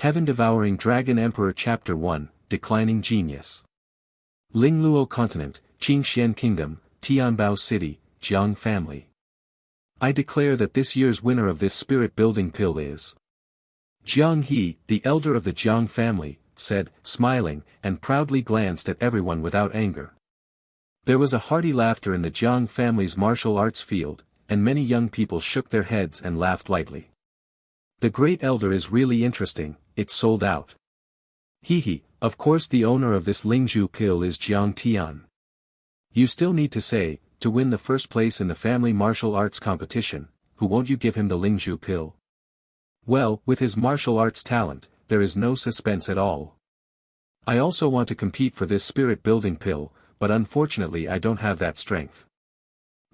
Heaven-Devouring Dragon Emperor Chapter 1, Declining Genius. Lingluo Continent, Qingxian Kingdom, Tianbao City, Jiang Family. I declare that this year's winner of this spirit-building pill is Jiang He, the elder of the Jiang family, said, smiling, and proudly glanced at everyone without anger. There was a hearty laughter in the Jiang family's martial arts field, and many young people shook their heads and laughed lightly. The great elder is really interesting, it's sold out. He, of course the owner of this Lingzhu pill is Jiang Tian. You still need to say, to win the first place in the family martial arts competition, who won't you give him the Lingzhu pill? Well, with his martial arts talent, there is no suspense at all. I also want to compete for this spirit-building pill, but unfortunately I don't have that strength.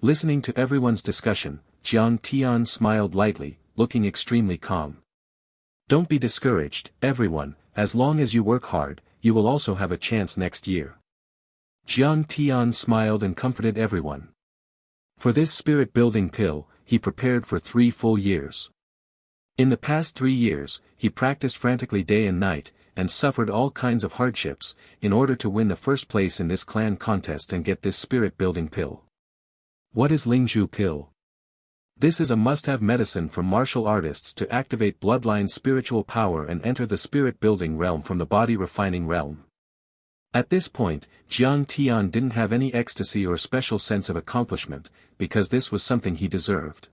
Listening to everyone's discussion, Jiang Tian smiled lightly, looking extremely calm. Don't be discouraged, everyone, as long as you work hard, you will also have a chance next year. Jiang Tian smiled and comforted everyone. For this spirit-building pill, he prepared for 3 full years. In the past 3 years, he practiced frantically day and night, and suffered all kinds of hardships, in order to win the first place in this clan contest and get this spirit-building pill. What is Lingzhu pill? This is a must-have medicine for martial artists to activate bloodline spiritual power and enter the spirit-building realm from the body-refining realm. At this point, Jiang Tian didn't have any ecstasy or special sense of accomplishment, because this was something he deserved.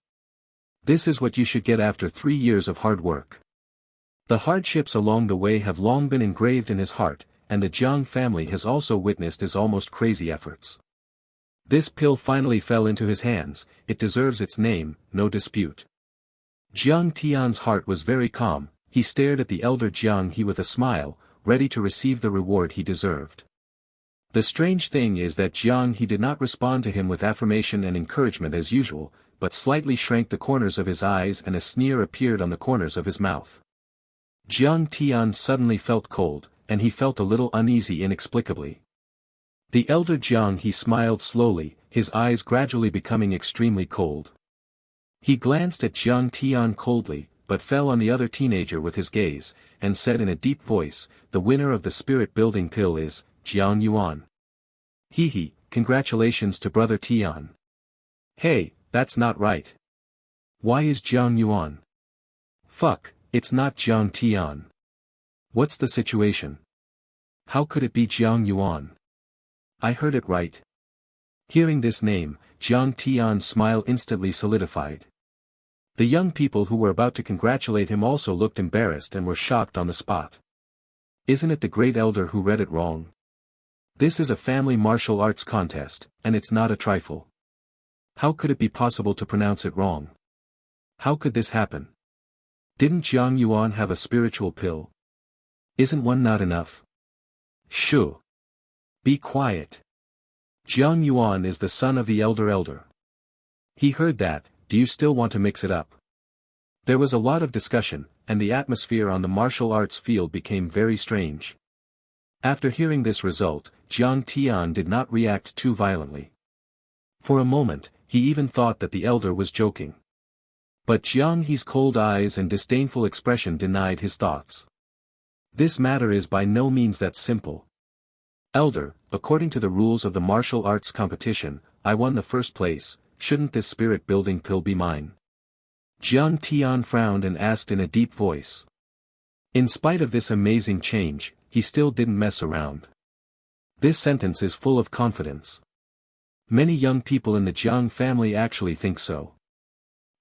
This is what you should get after 3 years of hard work. The hardships along the way have long been engraved in his heart, and the Jiang family has also witnessed his almost crazy efforts. This pill finally fell into his hands, it deserves its name, no dispute. Jiang Tian's heart was very calm, he stared at the elder Jiang He with a smile, ready to receive the reward he deserved. The strange thing is that Jiang He did not respond to him with affirmation and encouragement as usual, but slightly shrank the corners of his eyes and a sneer appeared on the corners of his mouth. Jiang Tian suddenly felt cold, and he felt a little uneasy inexplicably. The elder Jiang He smiled slowly, his eyes gradually becoming extremely cold. He glanced at Jiang Tian coldly, but fell on the other teenager with his gaze, and said in a deep voice, the winner of the spirit-building pill is, Jiang Yuan. Congratulations to brother Tian. Hey, that's not right. Why is Jiang Yuan? Fuck, it's not Jiang Tian. What's the situation? How could it be Jiang Yuan? I heard it right. Hearing this name, Jiang Tian's smile instantly solidified. The young people who were about to congratulate him also looked embarrassed and were shocked on the spot. Isn't it the great elder who read it wrong? This is a family martial arts contest, and it's not a trifle. How could it be possible to pronounce it wrong? How could this happen? Didn't Jiang Yuan have a spiritual pill? Isn't one not enough? Shoo. Be quiet. Jiang Yuan is the son of the elder. He heard that, do you still want to mix it up? There was a lot of discussion, and the atmosphere on the martial arts field became very strange. After hearing this result, Jiang Tian did not react too violently. For a moment, he even thought that the elder was joking. But Jiang He's cold eyes and disdainful expression denied his thoughts. This matter is by no means that simple. Elder, according to the rules of the martial arts competition, I won the first place, shouldn't this spirit-building pill be mine? Jiang Tian frowned and asked in a deep voice. In spite of this amazing change, he still didn't mess around. This sentence is full of confidence. Many young people in the Jiang family actually think so.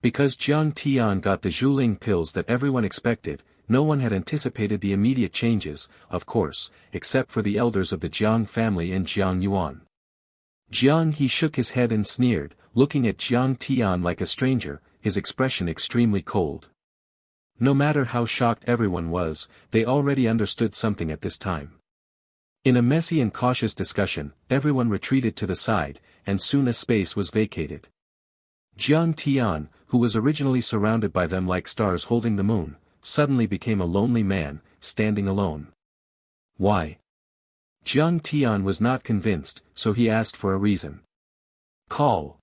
Because Jiang Tian got the Zhuling pills that everyone expected, no one had anticipated the immediate changes, of course, except for the elders of the Jiang family and Jiang Yuan. Jiang He shook his head and sneered, looking at Jiang Tian like a stranger, his expression extremely cold. No matter how shocked everyone was, they already understood something at this time. In a messy and cautious discussion, everyone retreated to the side, and soon a space was vacated. Jiang Tian, who was originally surrounded by them like stars holding the moon, suddenly became a lonely man, standing alone. Why? Jiang Tian was not convinced, so he asked for a reason. Call.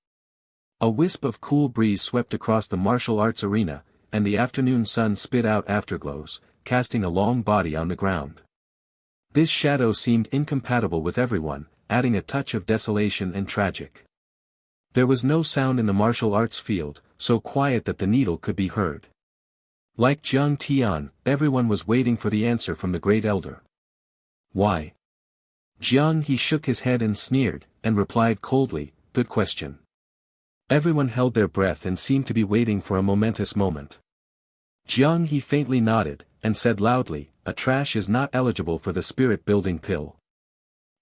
A wisp of cool breeze swept across the martial arts arena, and the afternoon sun spit out afterglows, casting a long body on the ground. This shadow seemed incompatible with everyone, adding a touch of desolation and tragic. There was no sound in the martial arts field, so quiet that the needle could be heard. Like Jiang Tian, everyone was waiting for the answer from the great elder. Why? Jiang He shook his head and sneered, and replied coldly, "Good question." Everyone held their breath and seemed to be waiting for a momentous moment. Jiang He faintly nodded, and said loudly, "A trash is not eligible for the spirit-building pill."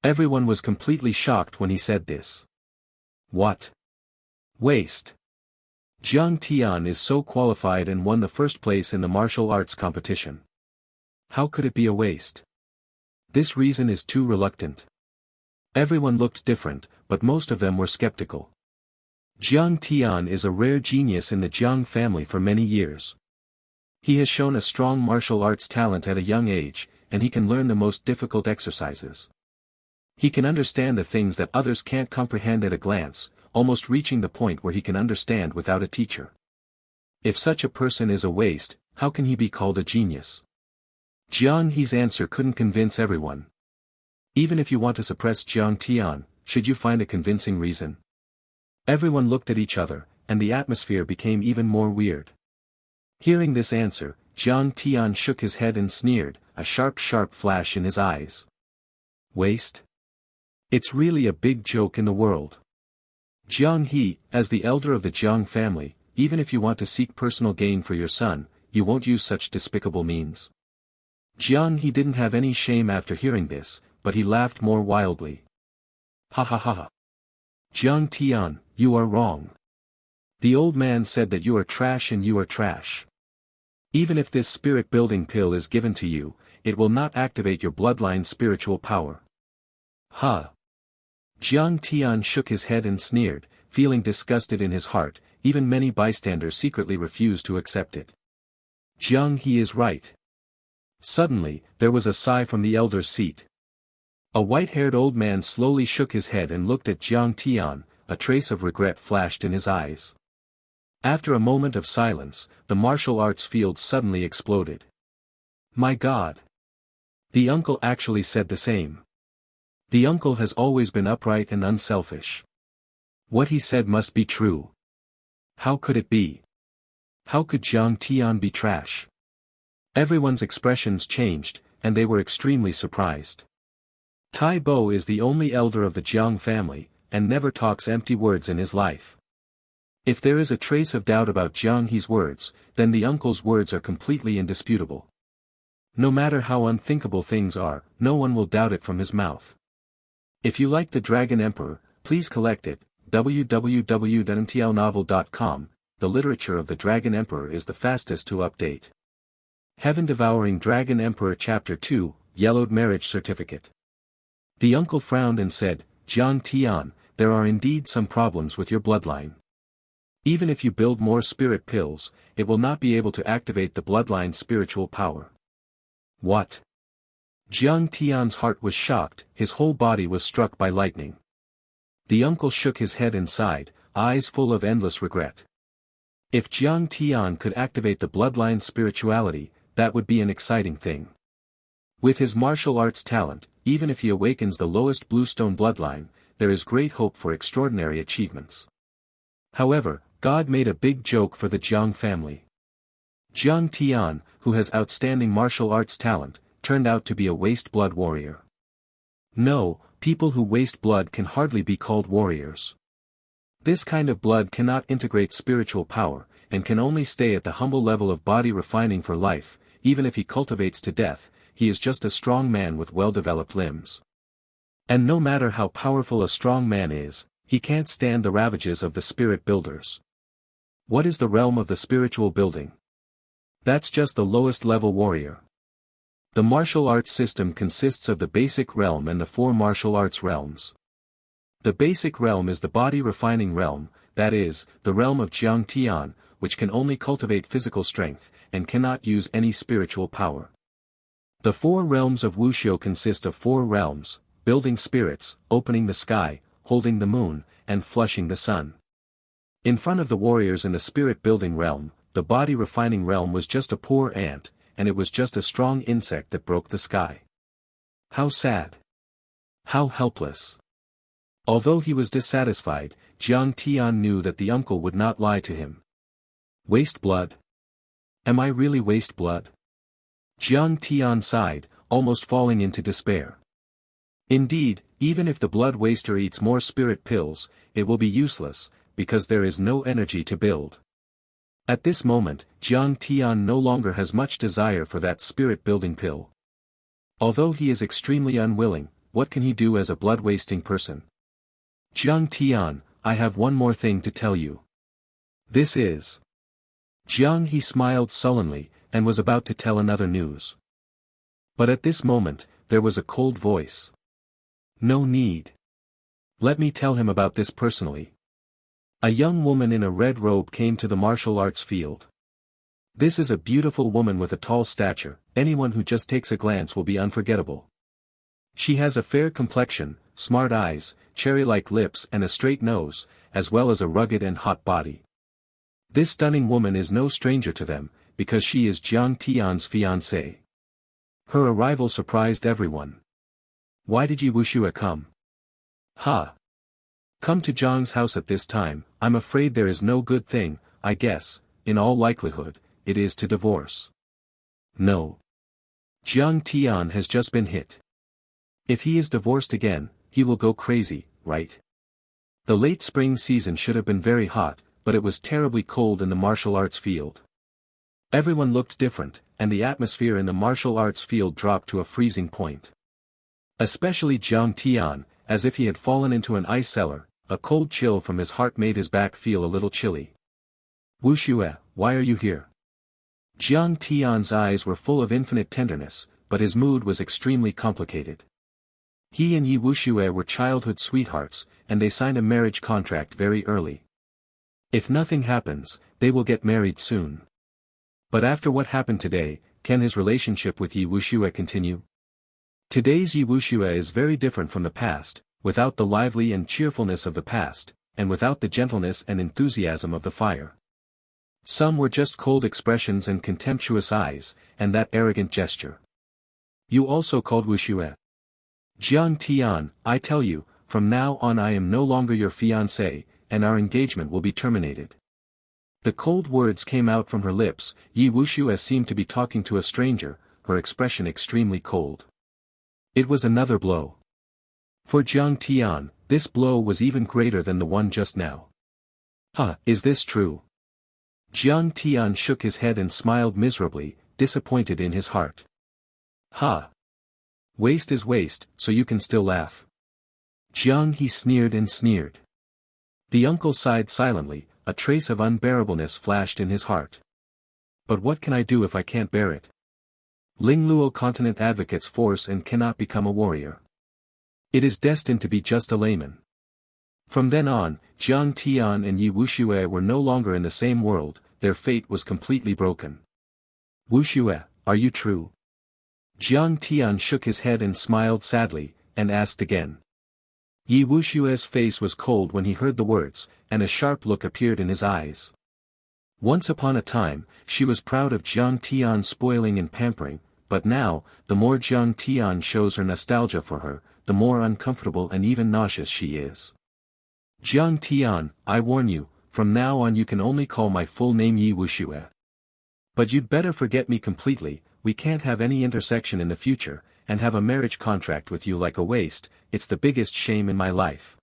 Everyone was completely shocked when he said this. What? Waste. Jiang Tian is so qualified and won the first place in the martial arts competition. How could it be a waste? This reason is too reluctant. Everyone looked different, but most of them were skeptical. Jiang Tian is a rare genius in the Jiang family for many years. He has shown a strong martial arts talent at a young age, and he can learn the most difficult exercises. He can understand the things that others can't comprehend at a glance, almost reaching the point where he can understand without a teacher. If such a person is a waste, how can he be called a genius? Jiang He's answer couldn't convince everyone. Even if you want to suppress Jiang Tian, should you find a convincing reason? Everyone looked at each other, and the atmosphere became even more weird. Hearing this answer, Jiang Tian shook his head and sneered, a sharp flash in his eyes. Waste? It's really a big joke in the world. Jiang He, as the elder of the Jiang family, even if you want to seek personal gain for your son, you won't use such despicable means. Jiang He didn't have any shame after hearing this, but he laughed more wildly. Ha ha ha ha. Jiang Tian, you are wrong. The old man said that you are trash and you are trash. Even if this spirit-building pill is given to you, it will not activate your bloodline's spiritual power. Huh. Jiang Tian shook his head and sneered, feeling disgusted in his heart. Even many bystanders secretly refused to accept it. Jiang He is right. Suddenly, there was a sigh from the elder's seat. A white-haired old man slowly shook his head and looked at Jiang Tian, a trace of regret flashed in his eyes. After a moment of silence, the martial arts field suddenly exploded. My God! The uncle actually said the same. The uncle has always been upright and unselfish. What he said must be true. How could it be? How could Jiang Tian be trash? Everyone's expressions changed, and they were extremely surprised. Tai Bo is the only elder of the Jiang family, and never talks empty words in his life. If there is a trace of doubt about Jiang He's words, then the uncle's words are completely indisputable. No matter how unthinkable things are, no one will doubt it from his mouth. If you like The Dragon Emperor, please collect it. www.mtlnovel.com. The literature of The Dragon Emperor is the fastest to update. Heaven Devouring Dragon Emperor Chapter 2, Yellowed Marriage Certificate. The uncle frowned and said, Jiang Tian, there are indeed some problems with your bloodline. Even if you build more spirit pills, it will not be able to activate the bloodline's spiritual power. What? Jiang Tian's heart was shocked, his whole body was struck by lightning. The uncle shook his head and sighed, eyes full of endless regret. If Jiang Tian could activate the bloodline's spirituality, that would be an exciting thing. With his martial arts talent, even if he awakens the lowest bluestone bloodline, there is great hope for extraordinary achievements. However, God made a big joke for the Jiang family. Jiang Tian, who has outstanding martial arts talent, turned out to be a waste blood warrior. No, people who waste blood can hardly be called warriors. This kind of blood cannot integrate spiritual power, and can only stay at the humble level of body refining for life. Even if he cultivates to death, he is just a strong man with well-developed limbs. And no matter how powerful a strong man is, he can't stand the ravages of the spirit builders. What is the realm of the spiritual building? That's just the lowest level warrior. The martial arts system consists of the basic realm and the 4 martial arts realms. The basic realm is the body refining realm, that is, the realm of Jiang Tian, which can only cultivate physical strength, and cannot use any spiritual power. The 4 realms of Wuxiu consist of 4 realms: building spirits, opening the sky, holding the moon, and flushing the sun. In front of the warriors in the spirit building realm, the body refining realm was just a poor ant, and it was just a strong insect that broke the sky. How sad. How helpless. Although he was dissatisfied, Jiang Tian knew that the uncle would not lie to him. Waste blood? Am I really waste blood? Jiang Tian sighed, almost falling into despair. Indeed, even if the blood waster eats more spirit pills, it will be useless, because there is no energy to build. At this moment, Jiang Tian no longer has much desire for that spirit-building pill. Although he is extremely unwilling, what can he do as a blood-wasting person? Jiang Tian, I have one more thing to tell you. This is... Jiang he smiled sullenly, and was about to tell another news. But at this moment, there was a cold voice. No need. Let me tell him about this personally. A young woman in a red robe came to the martial arts field. This is a beautiful woman with a tall stature, anyone who just takes a glance will be unforgettable. She has a fair complexion, smart eyes, cherry-like lips and a straight nose, as well as a rugged and hot body. This stunning woman is no stranger to them, because she is Jiang Tian's fiancée. Her arrival surprised everyone. Why did Yi Wuxue come? Ha! Come to Jiang's house at this time, I'm afraid there is no good thing, I guess, in all likelihood, it is to divorce. No. Jiang Tian has just been hit. If he is divorced again, he will go crazy, right? The late spring season should have been very hot, but it was terribly cold in the martial arts field. Everyone looked different, and the atmosphere in the martial arts field dropped to a freezing point. Especially Jiang Tian, as if he had fallen into an ice cellar, a cold chill from his heart made his back feel a little chilly. Wuxue, why are you here? Jiang Tian's eyes were full of infinite tenderness, but his mood was extremely complicated. He and Yi Wuxue were childhood sweethearts, and they signed a marriage contract very early. If nothing happens, they will get married soon. But after what happened today, can his relationship with Yi Wuxue continue? Today's Yi Wuxue is very different from the past, without the lively and cheerfulness of the past, and without the gentleness and enthusiasm of the fire. Some were just cold expressions and contemptuous eyes, and that arrogant gesture. You also called Wuxue. Jiang Tian, I tell you, from now on I am no longer your fiancé, and our engagement will be terminated. The cold words came out from her lips. Yi Wuxue seemed to be talking to a stranger, her expression extremely cold. It was another blow. For Jiang Tian, this blow was even greater than the one just now. Is this true? Jiang Tian shook his head and smiled miserably, disappointed in his heart. Waste is waste, so you can still laugh. Jiang he sneered and sneered. The uncle sighed silently, a trace of unbearableness flashed in his heart. But what can I do if I can't bear it? Lingluo continent advocates force and cannot become a warrior. It is destined to be just a layman. From then on, Jiang Tian and Yi Wuxue were no longer in the same world, their fate was completely broken. Wuxue, are you true? Jiang Tian shook his head and smiled sadly, and asked again. Yi Wuxue's face was cold when he heard the words, and a sharp look appeared in his eyes. Once upon a time, she was proud of Jiang Tian's spoiling and pampering, but now, the more Jiang Tian shows her nostalgia for her, the more uncomfortable and even nauseous she is. Jiang Tian, I warn you, from now on you can only call my full name Yi Wuxue. But you'd better forget me completely, we can't have any intersection in the future, and have a marriage contract with you like a waste, it's the biggest shame in my life.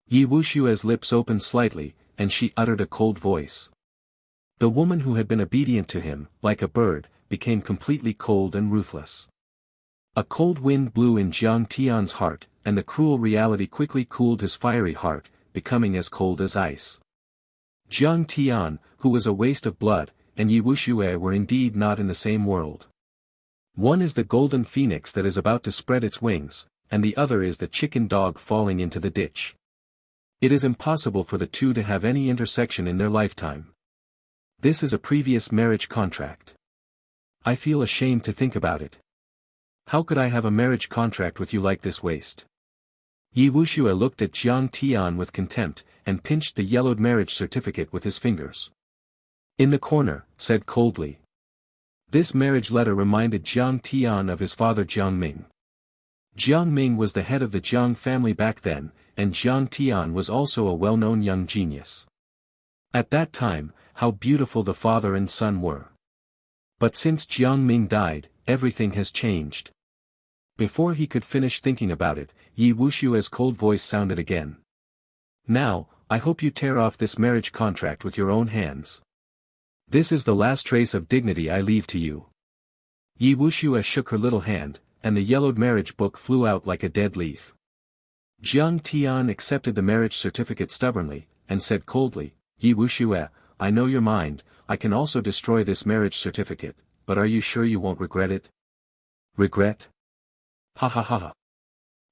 Yi Wuxue's lips opened slightly, and she uttered a cold voice. The woman who had been obedient to him, like a bird, became completely cold and ruthless. A cold wind blew in Jiang Tian's heart, and the cruel reality quickly cooled his fiery heart, becoming as cold as ice. Jiang Tian, who was a waste of blood, and Yi Wuxue were indeed not in the same world. One is the golden phoenix that is about to spread its wings, and the other is the chicken dog falling into the ditch. It is impossible for the two to have any intersection in their lifetime. This is a previous marriage contract. I feel ashamed to think about it. How could I have a marriage contract with you like this waste? Yi Wuxue looked at Jiang Tian with contempt, and pinched the yellowed marriage certificate with his fingers. In the corner, said coldly. This marriage letter reminded Jiang Tian of his father Jiang Ming. Jiang Ming was the head of the Jiang family back then, and Jiang Tian was also a well-known young genius. At that time, how beautiful the father and son were. But since Jiang Ming died, everything has changed. Before he could finish thinking about it, Yi Wushue's cold voice sounded again. Now, I hope you tear off this marriage contract with your own hands. This is the last trace of dignity I leave to you. Yi Wushue shook her little hand, and the yellowed marriage book flew out like a dead leaf. Jiang Tian accepted the marriage certificate stubbornly, and said coldly, Yi Wushue, I know your mind, I can also destroy this marriage certificate, but are you sure you won't regret it? Regret? Ha ha ha ha.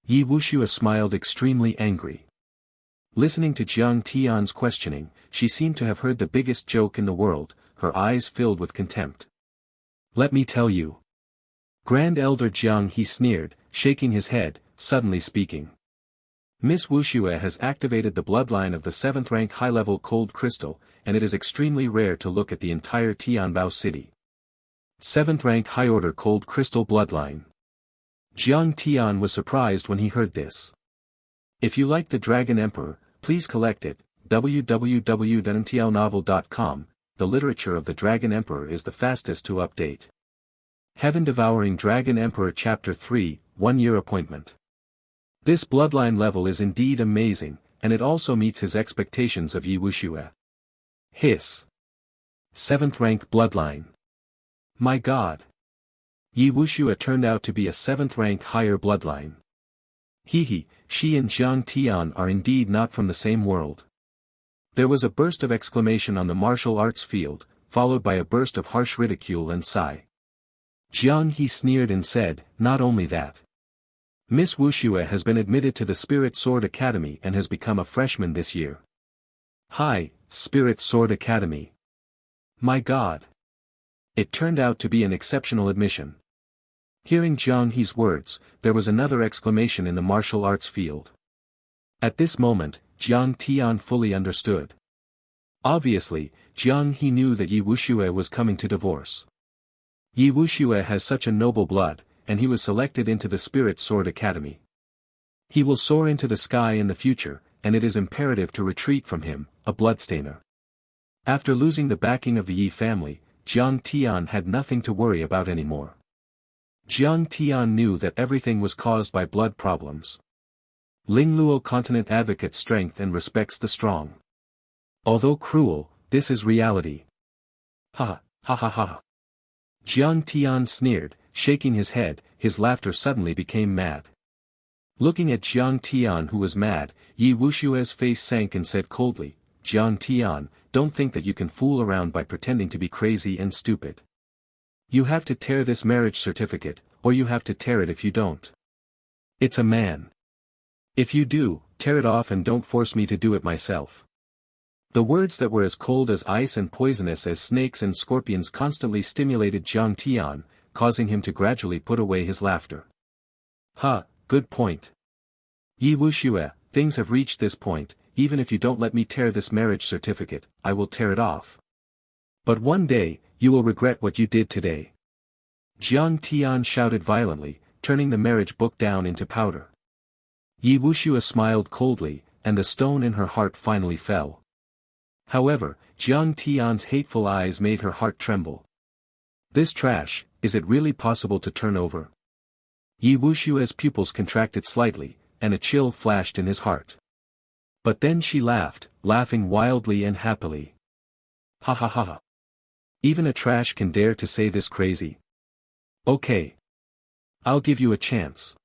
Yi Wushue smiled extremely angry. Listening to Jiang Tian's questioning, she seemed to have heard the biggest joke in the world, her eyes filled with contempt. Let me tell you. Grand Elder Jiang, he sneered, shaking his head, suddenly speaking. Miss Wushue has activated the bloodline of the 7th rank high-level cold crystal, and it is extremely rare to look at the entire Tianbao city. 7th rank high-order cold crystal bloodline. Jiang Tian was surprised when he heard this. If you like the Dragon Emperor, please collect it, www.ntlnovel.com, the literature of the Dragon Emperor is the fastest to update. Heaven Devouring Dragon Emperor Chapter 3, 1-year appointment. This bloodline level is indeed amazing, and it also meets his expectations of Yi Wushue. Hiss. 7th rank bloodline. My god. Yi Wushue turned out to be a 7th rank higher bloodline. He, she and Jiang Tian are indeed not from the same world. There was a burst of exclamation on the martial arts field, followed by a burst of harsh ridicule and sigh. Jiang He sneered and said, not only that. Miss Wushue has been admitted to the Spirit Sword Academy and has become a freshman this year. Hi, Spirit Sword Academy. My god. It turned out to be an exceptional admission. Hearing Jiang He's words, there was another exclamation in the martial arts field. At this moment, Jiang Tian fully understood. Obviously, Jiang He knew that Yi Wushue was coming to divorce. Yi Wushue has such a noble blood, and he was selected into the Spirit Sword Academy. He will soar into the sky in the future, and it is imperative to retreat from him, a bloodstainer. After losing the backing of the Yi family, Jiang Tian had nothing to worry about anymore. Jiang Tian knew that everything was caused by blood problems. Lingluo continent advocates strength and respects the strong. Although cruel, this is reality. Ha ha ha ha. Jiang Tian sneered, shaking his head, his laughter suddenly became mad. Looking at Jiang Tian who was mad, Yi Wushue's face sank and said coldly, Jiang Tian, don't think that you can fool around by pretending to be crazy and stupid. You have to tear this marriage certificate, or you have to tear it if you don't. It's a man. If you do, tear it off and don't force me to do it myself. The words that were as cold as ice and poisonous as snakes and scorpions constantly stimulated Jiang Tian, causing him to gradually put away his laughter. Ha, good point. Yi Wushue, things have reached this point, even if you don't let me tear this marriage certificate, I will tear it off. But one day, you will regret what you did today. Jiang Tian shouted violently, turning the marriage book down into powder. Yi Wushue smiled coldly, and the stone in her heart finally fell. However, Jiang Tian's hateful eyes made her heart tremble. This trash, is it really possible to turn over? Yi Wushue's pupils contracted slightly, and a chill flashed in his heart. But then she laughed, laughing wildly and happily. Ha ha ha ha. Even a trash can dare to say this crazy. Okay. I'll give you a chance.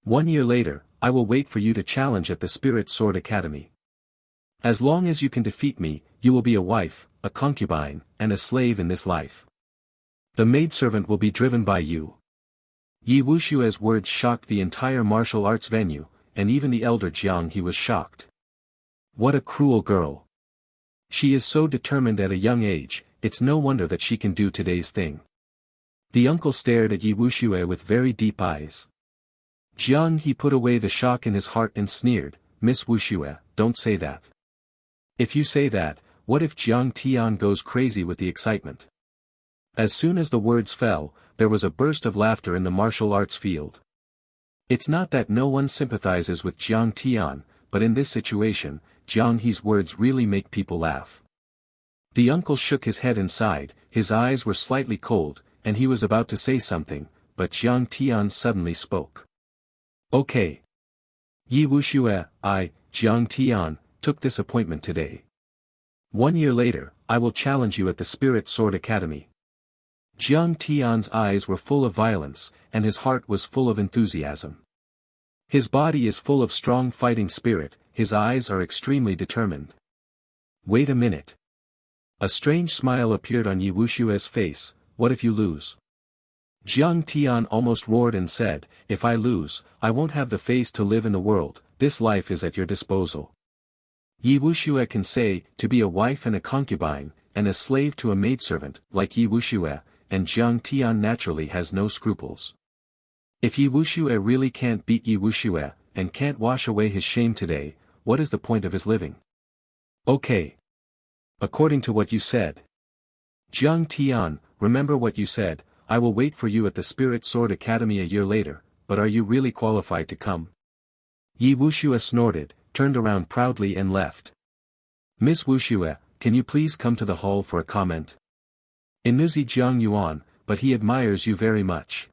1 year later, I will wait for you to challenge at the Spirit Sword Academy. As long as you can defeat me, you will be a wife, a concubine, and a slave in this life. The maidservant will be driven by you. Yi Wushue's words shocked the entire martial arts venue, and even the elder Jiang He was shocked. What a cruel girl. She is so determined at a young age, it's no wonder that she can do today's thing. The uncle stared at Yi Wushue with very deep eyes. Jiang He put away the shock in his heart and sneered, Miss Wushue, don't say that. If you say that, what if Jiang Tian goes crazy with the excitement? As soon as the words fell, there was a burst of laughter in the martial arts field. It's not that no one sympathizes with Jiang Tian, but in this situation, Jiang He's words really make people laugh. The uncle shook his head and sighed, his eyes were slightly cold, and he was about to say something, but Jiang Tian suddenly spoke. Okay. Yi Wuxue, Jiang Tian, took this appointment today. 1 year later, I will challenge you at the Spirit Sword Academy. Jiang Tian's eyes were full of violence, and his heart was full of enthusiasm. His body is full of strong fighting spirit, his eyes are extremely determined. Wait a minute. A strange smile appeared on Yi Wushue's face. What if you lose? Jiang Tian almost roared and said, if I lose, I won't have the face to live in the world, this life is at your disposal. Yi Wuxue can say, to be a wife and a concubine, and a slave to a maidservant, like Yi Wuxue, and Jiang Tian naturally has no scruples. If Yi Wuxue really can't beat Yi Wuxue, and can't wash away his shame today, what is the point of his living? Okay. According to what you said. Jiang Tian, remember what you said, I will wait for you at the Spirit Sword Academy a year later, but are you really qualified to come? Yi Wuxue snorted, turned around proudly and left. Miss Wuxue, can you please come to the hall for a comment? Inuzi Jiang Yuan, but he admires you very much.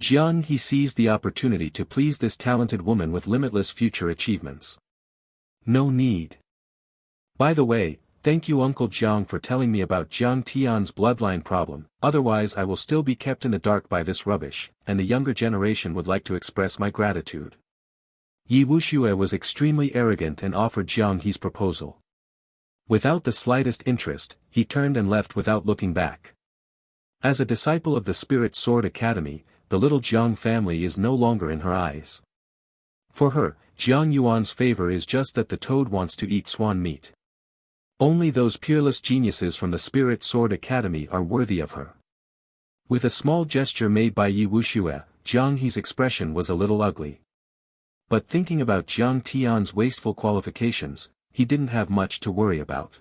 Jiang He seized the opportunity to please this talented woman with limitless future achievements. No need. By the way, thank you Uncle Jiang for telling me about Jiang Tian's bloodline problem, otherwise I will still be kept in the dark by this rubbish, and the younger generation would like to express my gratitude. Yi Wuxue was extremely arrogant and offered Jiang He's proposal. Without the slightest interest, he turned and left without looking back. As a disciple of the Spirit Sword Academy, the little Jiang family is no longer in her eyes. For her, Jiang Yuan's favor is just that the toad wants to eat swan meat. Only those peerless geniuses from the Spirit Sword Academy are worthy of her. With a small gesture made by Yi Wuxue, Jiang He's expression was a little ugly. But thinking about Jiang Tian's wasteful qualifications, he didn't have much to worry about.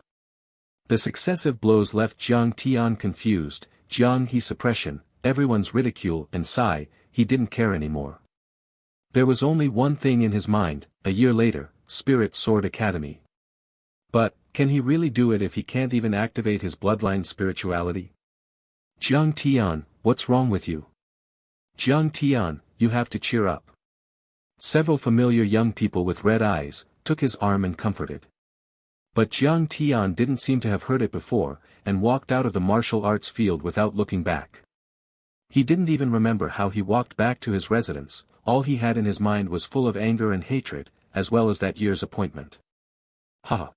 The successive blows left Jiang Tian confused, Jiang He's suppression, everyone's ridicule and sigh, he didn't care anymore. There was only one thing in his mind, a year later, Spirit Sword Academy. But, can he really do it if he can't even activate his bloodline spirituality? Jiang Tian, what's wrong with you? Jiang Tian, you have to cheer up. Several familiar young people with red eyes, took his arm and comforted. But Jiang Tian didn't seem to have heard it before, and walked out of the martial arts field without looking back. He didn't even remember how he walked back to his residence, all he had in his mind was full of anger and hatred, as well as that year's appointment. Ha!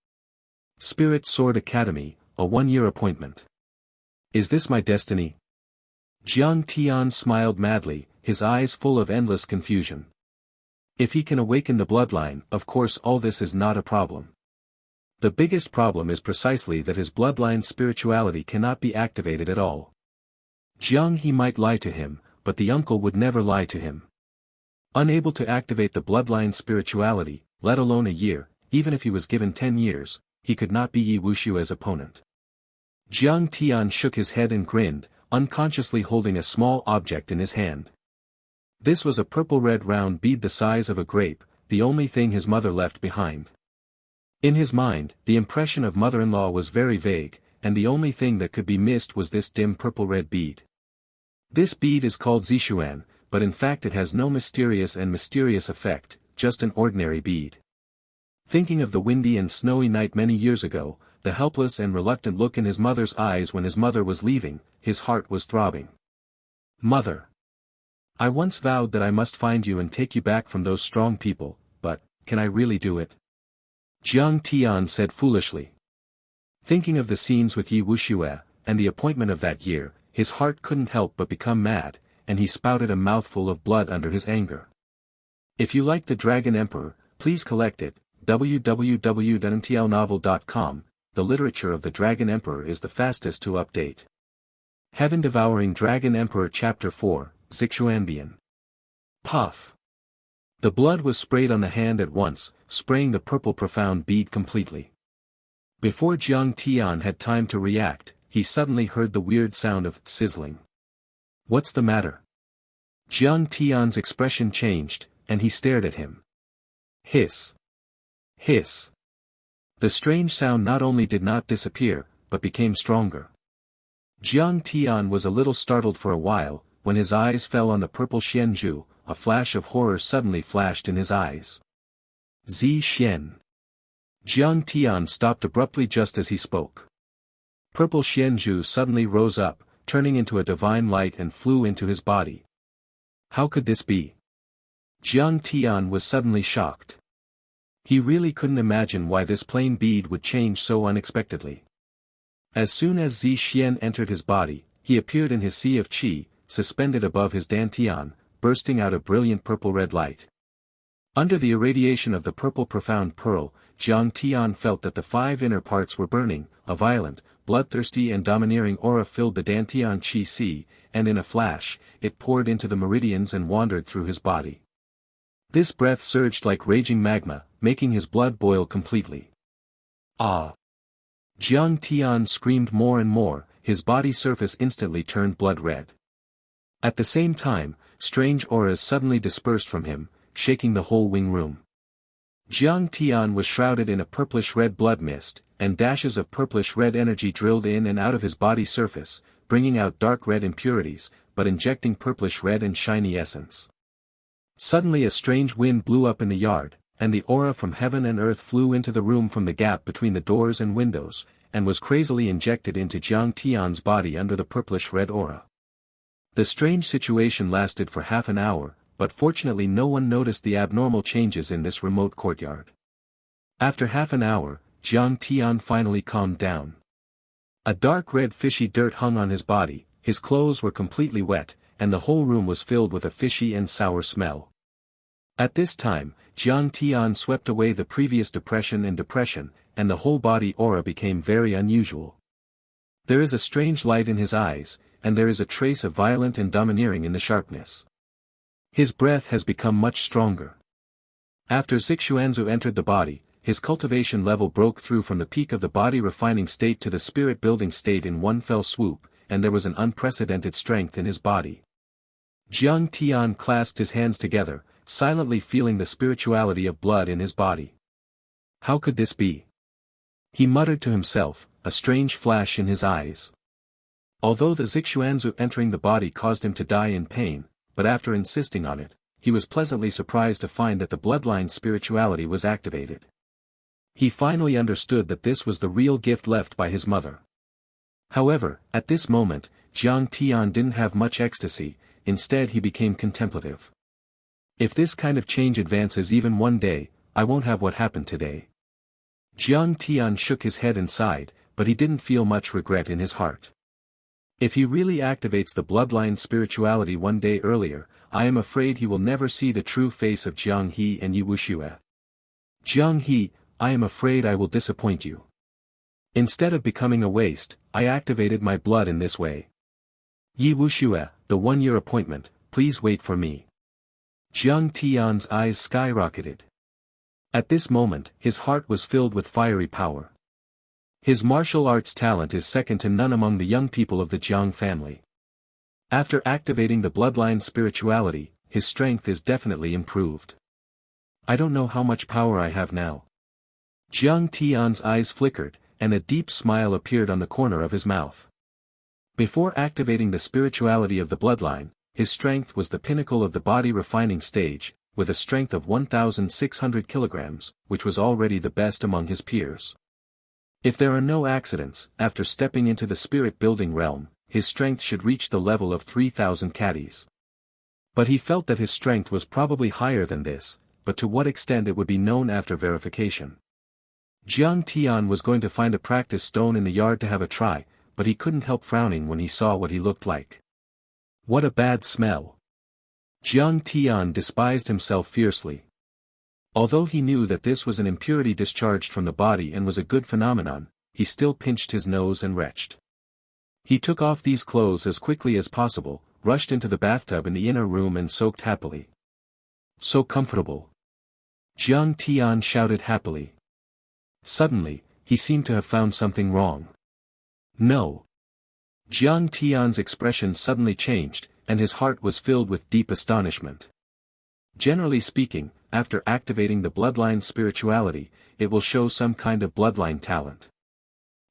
Spirit Sword Academy, a 1-year appointment. Is this my destiny? Jiang Tian smiled madly, his eyes full of endless confusion. If he can awaken the bloodline, of course all this is not a problem. The biggest problem is precisely that his bloodline spirituality cannot be activated at all. Jiang He might lie to him, but the uncle would never lie to him. Unable to activate the bloodline spirituality, let alone a year, even if he was given 10 years, he could not be Yi Wushue's opponent. Jiang Tian shook his head and grinned, unconsciously holding a small object in his hand. This was a purple-red round bead the size of a grape, the only thing his mother left behind. In his mind, the impression of mother-in-law was very vague, and the only thing that could be missed was this dim purple-red bead. This bead is called Zishuan, but in fact it has no mysterious effect, just an ordinary bead. Thinking of the windy and snowy night many years ago, the helpless and reluctant look in his mother's eyes when his mother was leaving, his heart was throbbing. Mother! I once vowed that I must find you and take you back from those strong people, but, can I really do it? Jiang Tian said foolishly. Thinking of the scenes with Yi Wuxue, and the appointment of that year, his heart couldn't help but become mad, and he spouted a mouthful of blood under his anger. If you like The Dragon Emperor, please collect it, www.ntlnovel.com, the literature of The Dragon Emperor is the fastest to update. Heaven Devouring Dragon Emperor Chapter 4, Zixuanbian. Puff. The blood was sprayed on the hand at once, spraying the purple profound bead completely. Before Jiang Tian had time to react, he suddenly heard the weird sound of sizzling. "What's the matter?" Jiang Tian's expression changed, and he stared at him. Hiss. Hiss. The strange sound not only did not disappear, but became stronger. Jiang Tian was a little startled for a while, when his eyes fell on the purple Xianzhu, a flash of horror suddenly flashed in his eyes. Zi Xian. Jiang Tian stopped abruptly just as he spoke. Purple Xianzhu suddenly rose up, turning into a divine light and flew into his body. How could this be? Jiang Tian was suddenly shocked. He really couldn't imagine why this plain bead would change so unexpectedly. As soon as Zi Xian entered his body, he appeared in his sea of qi, suspended above his dantian, bursting out a brilliant purple-red light. Under the irradiation of the purple profound pearl, Jiang Tian felt that the 5 inner parts were burning, a violent, bloodthirsty and domineering aura filled the dantian qi sea, and in a flash, it poured into the meridians and wandered through his body. This breath surged like raging magma, making his blood boil completely. Ah! Jiang Tian screamed more and more, his body surface instantly turned blood-red. At the same time, strange auras suddenly dispersed from him, shaking the whole wing room. Jiang Tian was shrouded in a purplish-red blood mist, and dashes of purplish-red energy drilled in and out of his body surface, bringing out dark red impurities, but injecting purplish-red and shiny essence. Suddenly a strange wind blew up in the yard, and the aura from heaven and earth flew into the room from the gap between the doors and windows, and was crazily injected into Jiang Tian's body under the purplish-red aura. The strange situation lasted for half an hour, but fortunately no one noticed the abnormal changes in this remote courtyard. After half an hour, Jiang Tian finally calmed down. A dark red fishy dirt hung on his body, his clothes were completely wet, and the whole room was filled with a fishy and sour smell. At this time, Jiang Tian swept away the previous depression, and the whole body aura became very unusual. There is a strange light in his eyes, and there is a trace of violent and domineering in the sharpness. His breath has become much stronger. After Zixuanzu entered the body, his cultivation level broke through from the peak of the body refining state to the spirit building state in one fell swoop, and there was an unprecedented strength in his body. Jiang Tian clasped his hands together, silently feeling the spirituality of blood in his body. How could this be? He muttered to himself, a strange flash in his eyes. Although the Zixuanzu entering the body caused him to die in pain, but after insisting on it, he was pleasantly surprised to find that the bloodline spirituality was activated. He finally understood that this was the real gift left by his mother. However, at this moment, Jiang Tian didn't have much ecstasy, instead he became contemplative. If this kind of change advances even one day, I won't have what happened today. Jiang Tian shook his head and sighed, but he didn't feel much regret in his heart. If he really activates the bloodline spirituality one day earlier, I am afraid he will never see the true face of Jiang He and Yi Wuxue. Jiang He, I am afraid I will disappoint you. Instead of becoming a waste, I activated my blood in this way. Yi Wuxue, the 1-year appointment, please wait for me. Jiang Tian's eyes skyrocketed. At this moment, his heart was filled with fiery power. His martial arts talent is second to none among the young people of the Jiang family. After activating the bloodline spirituality, his strength is definitely improved. I don't know how much power I have now. Jiang Tian's eyes flickered, and a deep smile appeared on the corner of his mouth. Before activating the spirituality of the bloodline, his strength was the pinnacle of the body refining stage, with a strength of 1,600 kilograms, which was already the best among his peers. If there are no accidents, after stepping into the spirit-building realm, his strength should reach the level of 3,000 caddies. But he felt that his strength was probably higher than this, but to what extent it would be known after verification. Jiang Tian was going to find a practice stone in the yard to have a try, but he couldn't help frowning when he saw what he looked like. What a bad smell! Jiang Tian despised himself fiercely. Although he knew that this was an impurity discharged from the body and was a good phenomenon, he still pinched his nose and retched. He took off these clothes as quickly as possible, rushed into the bathtub in the inner room and soaked happily. So comfortable! Jiang Tian shouted happily. Suddenly, he seemed to have found something wrong. No. Jiang Tian's expression suddenly changed, and his heart was filled with deep astonishment. Generally speaking, after activating the bloodline spirituality, it will show some kind of bloodline talent.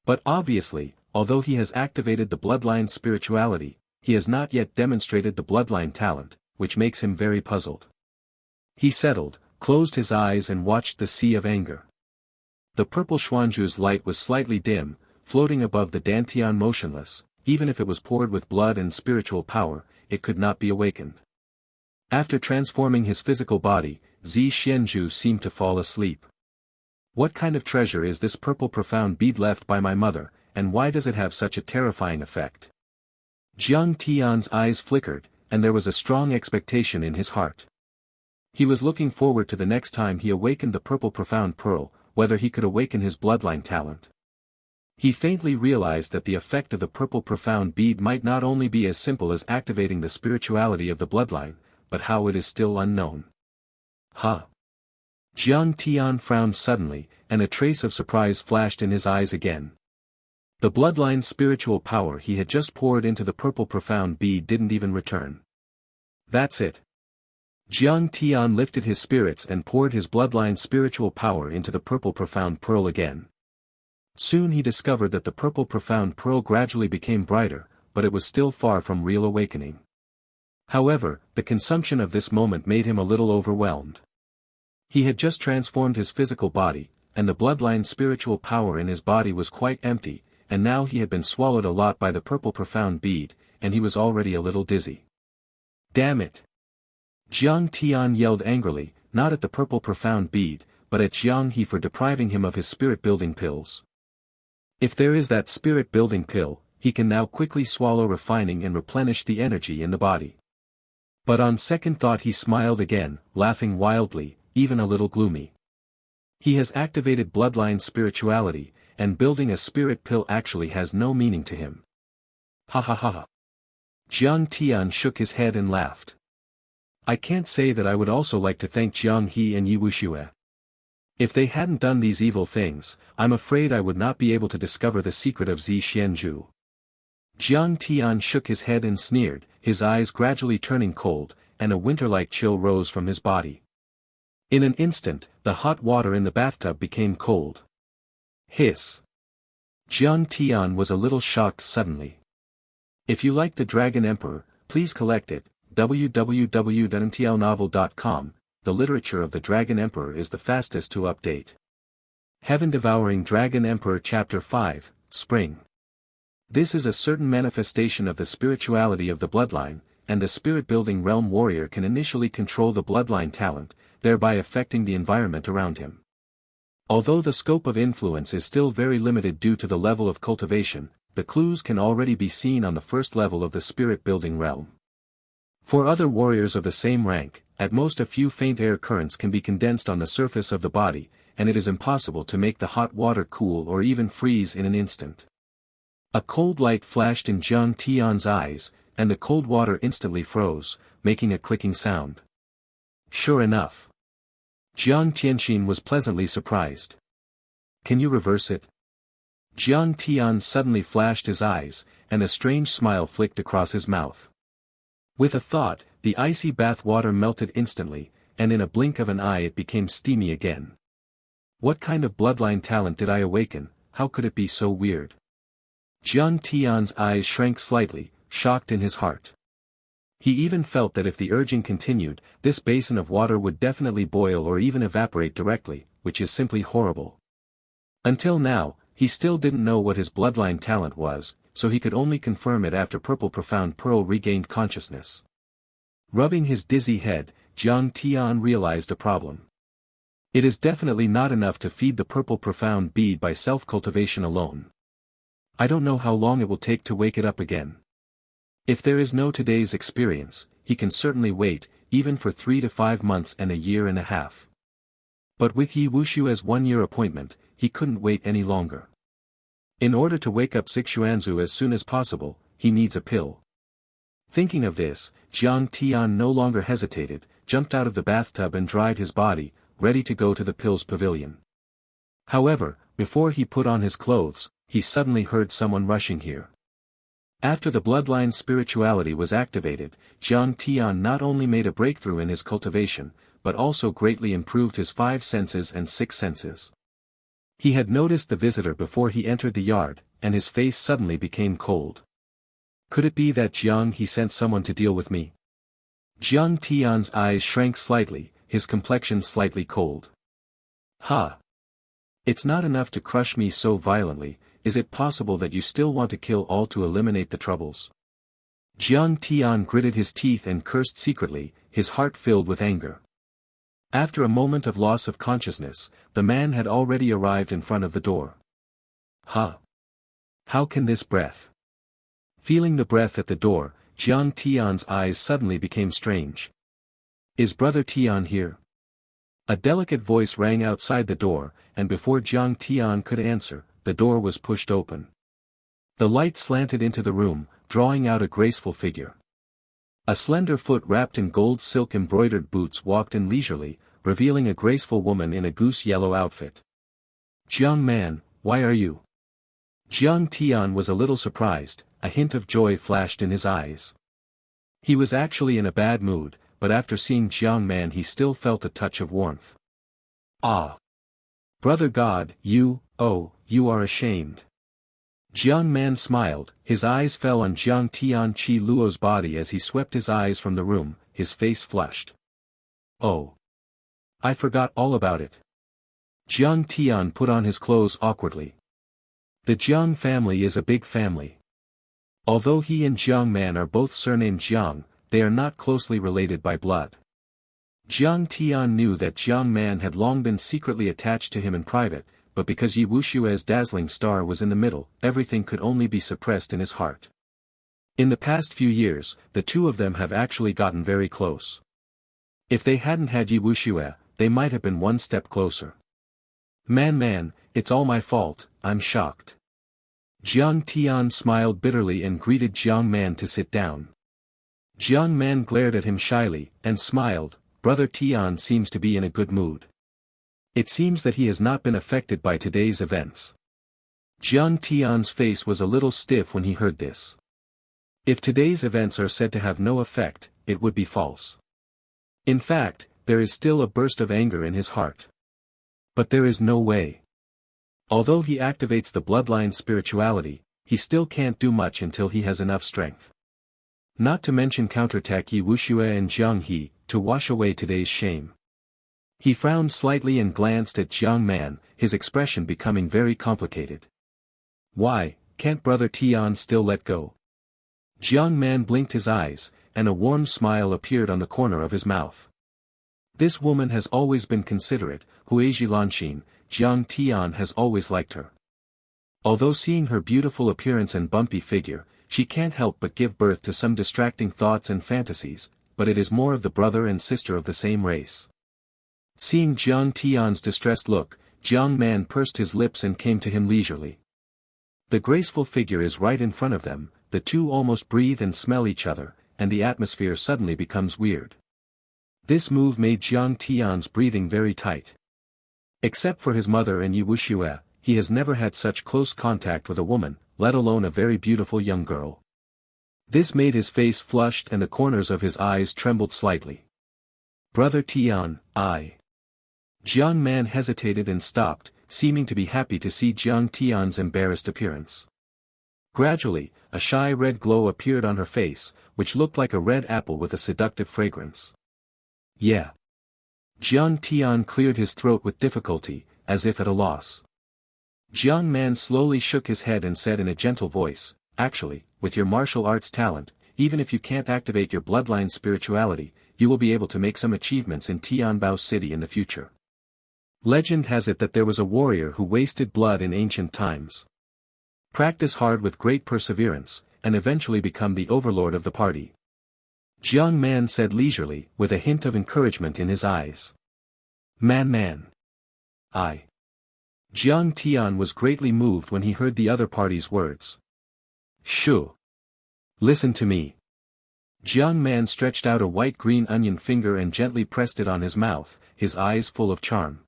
But obviously, although he has activated the bloodline spirituality, he has not yet demonstrated the bloodline talent, which makes him very puzzled. He settled, closed his eyes and watched the sea of anger. The purple Xuanzhu's light was slightly dim, floating above the Dantian motionless. Even if it was poured with blood and spiritual power, it could not be awakened. After transforming his physical body, Zi Xianzhu seemed to fall asleep. What kind of treasure is this purple profound bead left by my mother, and why does it have such a terrifying effect? Jiang Tian's eyes flickered, and there was a strong expectation in his heart. He was looking forward to the next time he awakened the purple profound pearl, whether he could awaken his bloodline talent. He faintly realized that the effect of the purple profound bead might not only be as simple as activating the spirituality of the bloodline, but how it is still unknown. Huh? Jiang Tian frowned suddenly, and a trace of surprise flashed in his eyes again. The bloodline's spiritual power he had just poured into the purple profound bead didn't even return. That's it. Jiang Tian lifted his spirits and poured his bloodline's spiritual power into the purple profound pearl again. Soon he discovered that the purple profound pearl gradually became brighter, but it was still far from real awakening. However, the consumption of this moment made him a little overwhelmed. He had just transformed his physical body, and the bloodline spiritual power in his body was quite empty, and now he had been swallowed a lot by the purple profound bead, and he was already a little dizzy. Damn it! Jiang Tian yelled angrily, not at the purple profound bead, but at Jiang He for depriving him of his spirit-building pills. If there is that spirit-building pill, he can now quickly swallow refining and replenish the energy in the body. But on second thought he smiled again, laughing wildly, even a little gloomy. He has activated bloodline spirituality, and building a spirit pill actually has no meaning to him. Ha ha ha ha. Jiang Tian shook his head and laughed. I can't say that I would also like to thank Jiang He and Yi Wuxue. If they hadn't done these evil things, I'm afraid I would not be able to discover the secret of Zi Xianzhu. Jiang Tian shook his head and sneered, his eyes gradually turning cold, and a winter-like chill rose from his body. In an instant, the hot water in the bathtub became cold. Hiss. Jiang Tian was a little shocked suddenly. If you like the Dragon Emperor, please collect it, www.ntlnovel.com. The literature of the Dragon Emperor is the fastest to update. Heaven Devouring Dragon Emperor Chapter 5, Spring. This is a certain manifestation of the spirituality of the bloodline, and the spirit-building realm warrior can initially control the bloodline talent, thereby affecting the environment around him. Although the scope of influence is still very limited due to the level of cultivation, the clues can already be seen on the first level of the spirit-building realm. For other warriors of the same rank, at most a few faint air currents can be condensed on the surface of the body, and it is impossible to make the hot water cool or even freeze in an instant. A cold light flashed in Jiang Tian's eyes, and the cold water instantly froze, making a clicking sound. Sure enough. Jiang Tianxin was pleasantly surprised. Can you reverse it? Jiang Tian suddenly flashed his eyes, and a strange smile flicked across his mouth. With a thought, the icy bath water melted instantly, and in a blink of an eye it became steamy again. What kind of bloodline talent did I awaken? How could it be so weird? Jiang Tian's eyes shrank slightly, shocked in his heart. He even felt that if the urging continued, this basin of water would definitely boil or even evaporate directly, which is simply horrible. Until now, he still didn't know what his bloodline talent was, so he could only confirm it after Purple Profound Pearl regained consciousness. Rubbing his dizzy head, Jiang Tian realized a problem. It is definitely not enough to feed the Purple Profound bead by self-cultivation alone. I don't know how long it will take to wake it up again. If there is no today's experience, he can certainly wait, even for 3 to 5 months and a year and a half. But with Yi Wushue's 1-year appointment, he couldn't wait any longer. In order to wake up Zixuanzu as soon as possible, he needs a pill. Thinking of this, Jiang Tian no longer hesitated, jumped out of the bathtub and dried his body, ready to go to the pills pavilion. However, before he put on his clothes, he suddenly heard someone rushing here. After the bloodline spirituality was activated, Jiang Tian not only made a breakthrough in his cultivation, but also greatly improved his 5 senses and 6 senses. He had noticed the visitor before he entered the yard, and his face suddenly became cold. Could it be that Jiang He sent someone to deal with me? Jiang Tian's eyes shrank slightly, his complexion slightly cold. Ha! It's not enough to crush me so violently, is it possible that you still want to kill all to eliminate the troubles? Jiang Tian gritted his teeth and cursed secretly, his heart filled with anger. After a moment of loss of consciousness, the man had already arrived in front of the door. Ha! How can this breath? Feeling the breath at the door, Jiang Tian's eyes suddenly became strange. Is Brother Tian here? A delicate voice rang outside the door, and before Jiang Tian could answer, the door was pushed open. The light slanted into the room, drawing out a graceful figure. A slender foot wrapped in gold silk embroidered boots walked in leisurely, revealing a graceful woman in a goose-yellow outfit. Jiang Man, why are you? Jiang Tian was a little surprised, a hint of joy flashed in his eyes. He was actually in a bad mood, but after seeing Jiang Man he still felt a touch of warmth. Ah! Brother God, you are ashamed. Jiang Man smiled, his eyes fell on Jiang Tian Chi Luo's body as he swept his eyes from the room, his face flushed. Oh! I forgot all about it. Jiang Tian put on his clothes awkwardly. The Jiang family is a big family. Although he and Jiang Man are both surnamed Jiang, they are not closely related by blood. Jiang Tian knew that Jiang Man had long been secretly attached to him in private, but because Yi Wushue's dazzling star was in the middle, everything could only be suppressed in his heart. In the past few years, the two of them have actually gotten very close. If they hadn't had Yi Wushue, they might have been one step closer. Man, it's all my fault, I'm shocked. Jiang Tian smiled bitterly and greeted Jiang Man to sit down. Jiang Man glared at him shyly, and smiled. Brother Tian seems to be in a good mood. It seems that he has not been affected by today's events. Jiang Tian's face was a little stiff when he heard this. If today's events are said to have no effect, it would be false. In fact, there is still a burst of anger in his heart. But there is no way. Although he activates the bloodline spirituality, he still can't do much until he has enough strength. Not to mention counterattack Yi Wushue and Jiang He, to wash away today's shame. He frowned slightly and glanced at Jiang Man, his expression becoming very complicated. Why, can't Brother Tian still let go? Jiang Man blinked his eyes, and a warm smile appeared on the corner of his mouth. This woman has always been considerate, Huiji Lanxin, Jiang Tian has always liked her. Although seeing her beautiful appearance and bumpy figure, she can't help but give birth to some distracting thoughts and fantasies, but it is more of the brother and sister of the same race. Seeing Jiang Tian's distressed look, Jiang Man pursed his lips and came to him leisurely. The graceful figure is right in front of them, the two almost breathe and smell each other, and the atmosphere suddenly becomes weird. This move made Jiang Tian's breathing very tight. Except for his mother and Yi Wushue, he has never had such close contact with a woman, let alone a very beautiful young girl. This made his face flushed and the corners of his eyes trembled slightly. Brother Tian, I. Jiang Man hesitated and stopped, seeming to be happy to see Jiang Tian's embarrassed appearance. Gradually, a shy red glow appeared on her face, which looked like a red apple with a seductive fragrance. Yeah. Jiang Tian cleared his throat with difficulty, as if at a loss. Jiang Man slowly shook his head and said in a gentle voice, actually, with your martial arts talent, even if you can't activate your bloodline spirituality, you will be able to make some achievements in Tianbao City in the future. Legend has it that there was a warrior who wasted blood in ancient times. Practice hard with great perseverance, and eventually become the overlord of the party. Jiang Man said leisurely, with a hint of encouragement in his eyes. Man. I. Jiang Tian was greatly moved when he heard the other party's words. Shoo. Listen to me. Jiang Man stretched out a white-green onion finger and gently pressed it on his mouth, his eyes full of charm.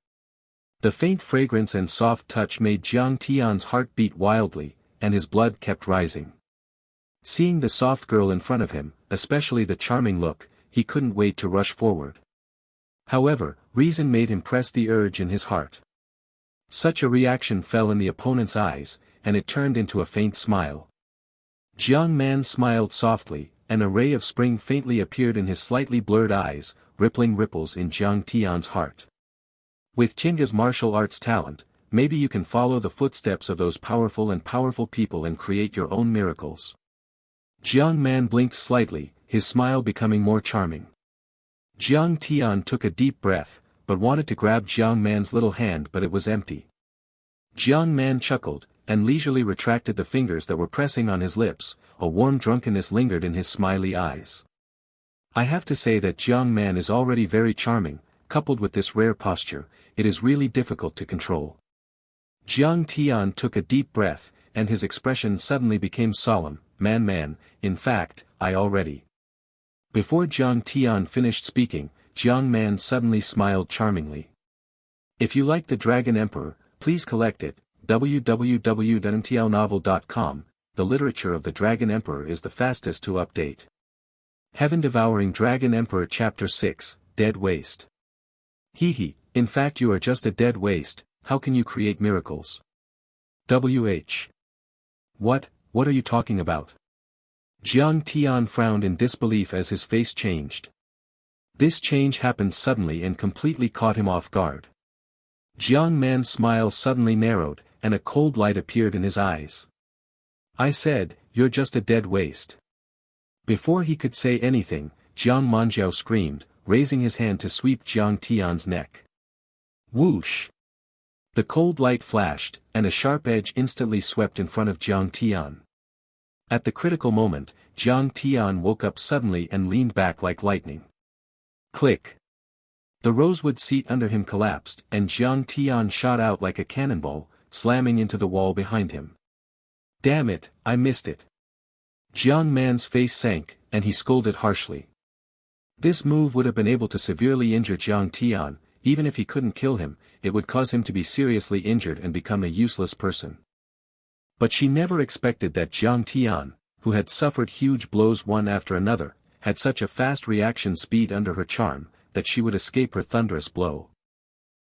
The faint fragrance and soft touch made Jiang Tian's heart beat wildly, and his blood kept rising. Seeing the soft girl in front of him, especially the charming look, he couldn't wait to rush forward. However, reason made him press the urge in his heart. Such a reaction fell in the opponent's eyes, and it turned into a faint smile. Jiang Man smiled softly, and a ray of spring faintly appeared in his slightly blurred eyes, rippling ripples in Jiang Tian's heart. With Qingge's martial arts talent, maybe you can follow the footsteps of those powerful people and create your own miracles. Jiang Man blinked slightly, his smile becoming more charming. Jiang Tian took a deep breath, but wanted to grab Jiang Man's little hand, but it was empty. Jiang Man chuckled, and leisurely retracted the fingers that were pressing on his lips. A warm drunkenness lingered in his smiley eyes. I have to say that Jiang Man is already very charming, coupled with this rare posture, it is really difficult to control. Jiang Tian took a deep breath, and his expression suddenly became solemn. Man, in fact, I already. Before Jiang Tian finished speaking, Jiang Man suddenly smiled charmingly. If you like the Dragon Emperor, please collect it. www.mtlnovel.com. The literature of the Dragon Emperor is the fastest to update. Heaven Devouring Dragon Emperor Chapter 6, Dead Waste. In fact you are just a dead waste, how can you create miracles? What are you talking about? Jiang Tian frowned in disbelief as his face changed. This change happened suddenly and completely caught him off guard. Jiang Man's smile suddenly narrowed, and a cold light appeared in his eyes. I said, you're just a dead waste. Before he could say anything, Jiang Manjiao screamed, raising his hand to sweep Jiang Tian's neck. Whoosh! The cold light flashed, and a sharp edge instantly swept in front of Jiang Tian. At the critical moment, Jiang Tian woke up suddenly and leaned back like lightning. Click! The rosewood seat under him collapsed, and Jiang Tian shot out like a cannonball, slamming into the wall behind him. Damn it, I missed it. Jiang Man's face sank, and he scolded harshly. This move would have been able to severely injure Jiang Tian. Even if he couldn't kill him, it would cause him to be seriously injured and become a useless person. But she never expected that Jiang Tian, who had suffered huge blows one after another, had such a fast reaction speed under her charm, that she would escape her thunderous blow.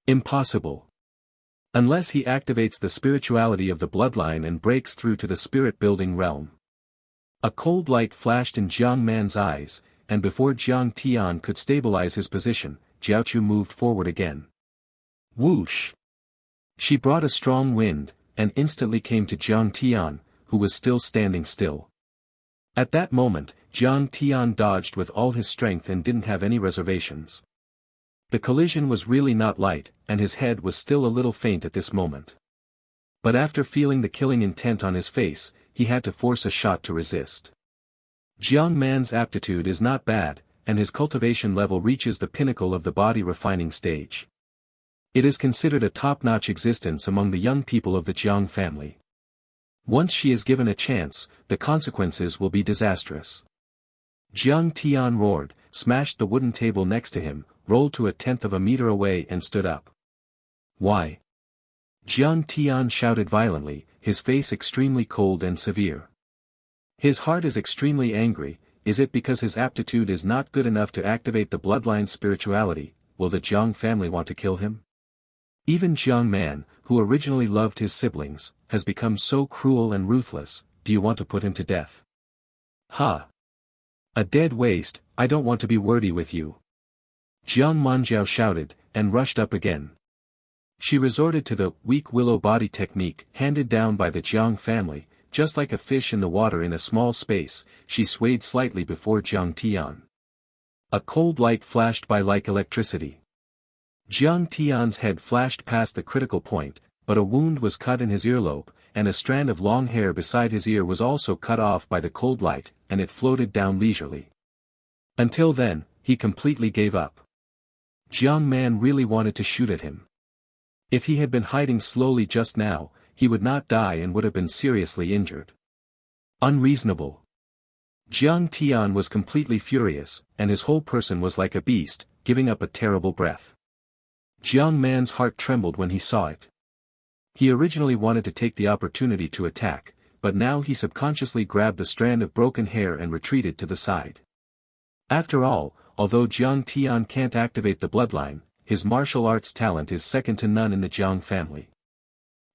Impossible. Unless he activates the spirituality of the bloodline and breaks through to the spirit-building realm. A cold light flashed in Jiang Man's eyes, and before Jiang Tian could stabilize his position, Jiaochu moved forward again. Whoosh! She brought a strong wind, and instantly came to Jiang Tian, who was still standing still. At that moment, Jiang Tian dodged with all his strength and didn't have any reservations. The collision was really not light, and his head was still a little faint at this moment. But after feeling the killing intent on his face, he had to force a shot to resist. Jiang Man's aptitude is not bad, and his cultivation level reaches the pinnacle of the body refining stage. It is considered a top-notch existence among the young people of the Jiang family. Once she is given a chance, the consequences will be disastrous. Jiang Tian roared, smashed the wooden table next to him, rolled to 1/10 of a meter away and stood up. Why? Jiang Tian shouted violently, his face extremely cold and severe. His heart is extremely angry. Is it because his aptitude is not good enough to activate the bloodline spirituality? Will the Jiang family want to kill him? Even Jiang Man, who originally loved his siblings, has become so cruel and ruthless. Do you want to put him to death? Ha! A dead waste, I don't want to be wordy with you. Jiang Manjiao shouted, and rushed up again. She resorted to the weak willow body technique handed down by the Jiang family. Just like a fish in the water in a small space, she swayed slightly before Jiang Tian. A cold light flashed by like electricity. Jiang Tian's head flashed past the critical point, but a wound was cut in his earlobe, and a strand of long hair beside his ear was also cut off by the cold light, and it floated down leisurely. Until then, he completely gave up. Jiang Man really wanted to shoot at him. If he had been hiding slowly just now, he would not die and would have been seriously injured. Unreasonable. Jiang Tian was completely furious, and his whole person was like a beast, giving up a terrible breath. Jiang Man's heart trembled when he saw it. He originally wanted to take the opportunity to attack, but now he subconsciously grabbed the strand of broken hair and retreated to the side. After all, although Jiang Tian can't activate the bloodline, his martial arts talent is second to none in the Jiang family.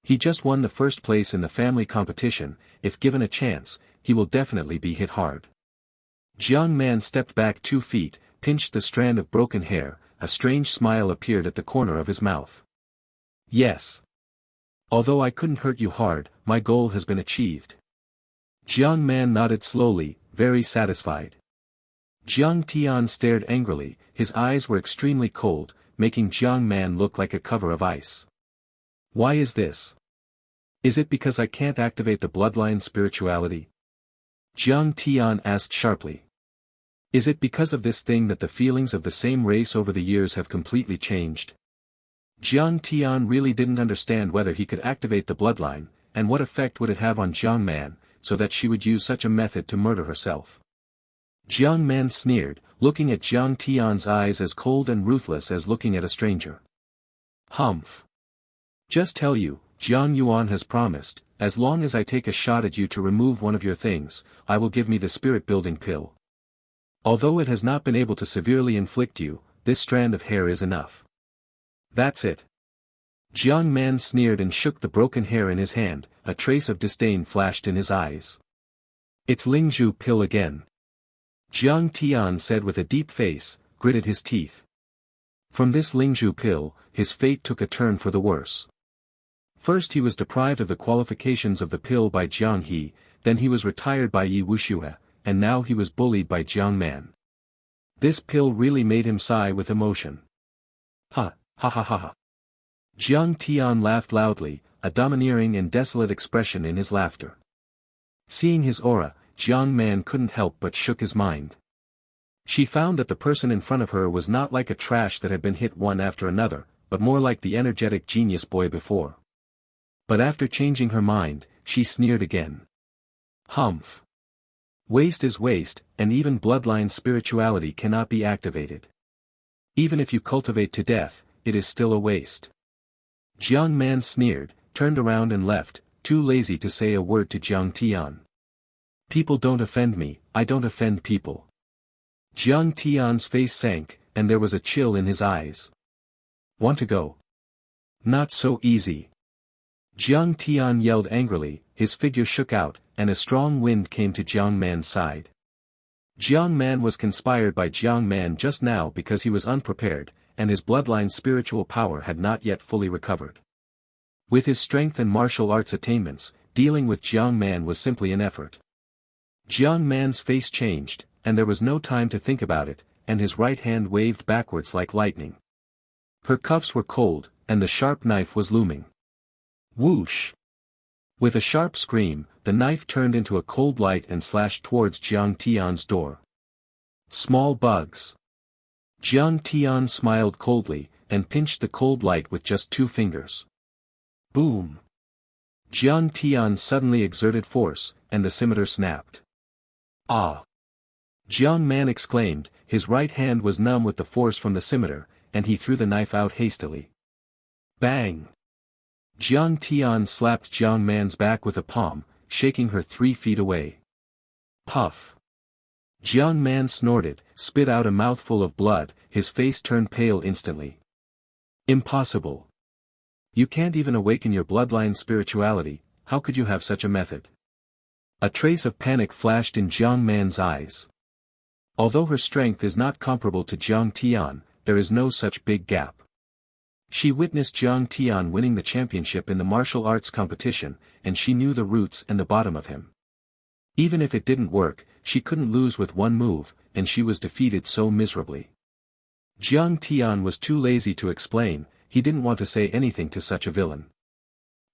He just won the first place in the family competition. If given a chance, he will definitely be hit hard. Jiang Man stepped back 2 feet, pinched the strand of broken hair. A strange smile appeared at the corner of his mouth. Yes. Although I couldn't hurt you hard, my goal has been achieved. Jiang Man nodded slowly, very satisfied. Jiang Tian stared angrily, his eyes were extremely cold, making Jiang Man look like a cover of ice. Why is this? Is it because I can't activate the bloodline spirituality? Jiang Tian asked sharply. Is it because of this thing that the feelings of the same race over the years have completely changed? Jiang Tian really didn't understand whether he could activate the bloodline, and what effect would it have on Jiang Man, so that she would use such a method to murder herself. Jiang Man sneered, looking at Jiang Tian's eyes as cold and ruthless as looking at a stranger. Humph. Just tell you, Jiang Yuan has promised, as long as I take a shot at you to remove one of your things, I will give me the spirit-building pill. Although it has not been able to severely inflict you, this strand of hair is enough. That's it. Jiang Man sneered and shook the broken hair in his hand, a trace of disdain flashed in his eyes. It's Lingzhu pill again. Jiang Tian said with a deep face, gritted his teeth. From this Lingzhu pill, his fate took a turn for the worse. First he was deprived of the qualifications of the pill by Jiang He, then he was retired by Yi Wuxue, and now he was bullied by Jiang Man. This pill really made him sigh with emotion. Ha, ha ha ha ha. Jiang Tian laughed loudly, a domineering and desolate expression in his laughter. Seeing his aura, Jiang Man couldn't help but shook his mind. She found that the person in front of her was not like a trash that had been hit one after another, but more like the energetic genius boy before. But after changing her mind, she sneered again. Humph. Waste is waste, and even bloodline spirituality cannot be activated. Even if you cultivate to death, it is still a waste. Jiang Man sneered, turned around and left, too lazy to say a word to Jiang Tian. People don't offend me, I don't offend people. Jiang Tian's face sank, and there was a chill in his eyes. Want to go? Not so easy. Jiang Tian yelled angrily, his figure shook out, and a strong wind came to Jiang Man's side. Jiang Man was conspired by Jiang Man just now because he was unprepared, and his bloodline spiritual power had not yet fully recovered. With his strength and martial arts attainments, dealing with Jiang Man was simply an effort. Jiang Man's face changed, and there was no time to think about it, and his right hand waved backwards like lightning. Her cuffs were cold, and the sharp knife was looming. Whoosh! With a sharp scream, the knife turned into a cold light and slashed towards Jiang Tian's door. Small bugs. Jiang Tian smiled coldly, and pinched the cold light with just 2 fingers. Boom! Jiang Tian suddenly exerted force, and the scimitar snapped. Ah! Jiang Man exclaimed, his right hand was numb with the force from the scimitar, and he threw the knife out hastily. Bang! Jiang Tian slapped Jiang Man's back with a palm, shaking her 3 feet away. Puff! Jiang Man snorted, spit out a mouthful of blood, his face turned pale instantly. Impossible! You can't even awaken your bloodline spirituality, how could you have such a method? A trace of panic flashed in Jiang Man's eyes. Although her strength is not comparable to Jiang Tian, there is no such big gap. She witnessed Jiang Tian winning the championship in the martial arts competition, and she knew the roots and the bottom of him. Even if it didn't work, she couldn't lose with one move, and she was defeated so miserably. Jiang Tian was too lazy to explain, he didn't want to say anything to such a villain.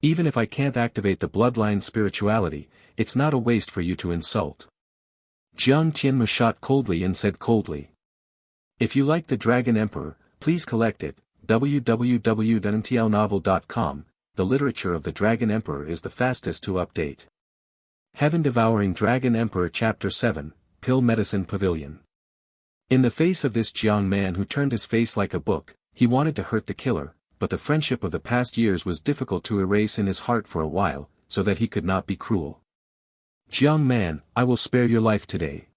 Even if I can't activate the bloodline spirituality, it's not a waste for you to insult. Jiang Tianmu shot coldly and said coldly. If you like the Dragon Emperor, please collect it, www.ntlnovel.com, the literature of the Dragon Emperor is the fastest to update. Heaven Devouring Dragon Emperor Chapter 7, Pill Medicine Pavilion. In the face of this Jiang Man who turned his face like a book, he wanted to hurt the killer, but the friendship of the past years was difficult to erase in his heart for a while, so that he could not be cruel. Young man, I will spare your life today.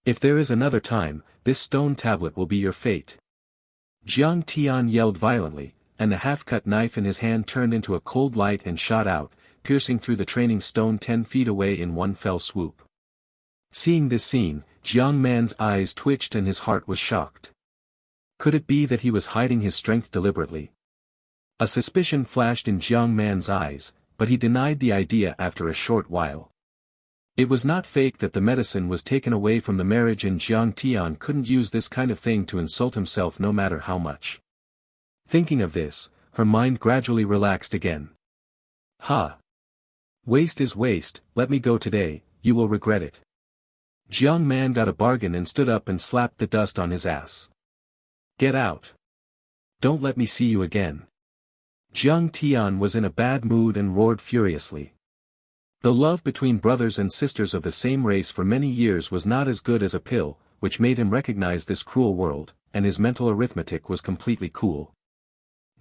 If there is another time, this stone tablet will be your fate. Jiang Tian yelled violently, and the half-cut knife in his hand turned into a cold light and shot out, piercing through the training stone 10 feet away in one fell swoop. Seeing this scene, Jiang Man's eyes twitched and his heart was shocked. Could it be that he was hiding his strength deliberately? A suspicion flashed in Jiang Man's eyes, but he denied the idea after a short while. It was not fake that the medicine was taken away from the marriage, and Jiang Tian couldn't use this kind of thing to insult himself no matter how much. Thinking of this, her mind gradually relaxed again. Ha! Waste is waste, let me go today, you will regret it. Jiang Man got a bargain and stood up and slapped the dust on his ass. Get out. Don't let me see you again. Jiang Tian was in a bad mood and roared furiously. The love between brothers and sisters of the same race for many years was not as good as a pill, which made him recognize this cruel world, and his mental arithmetic was completely cool.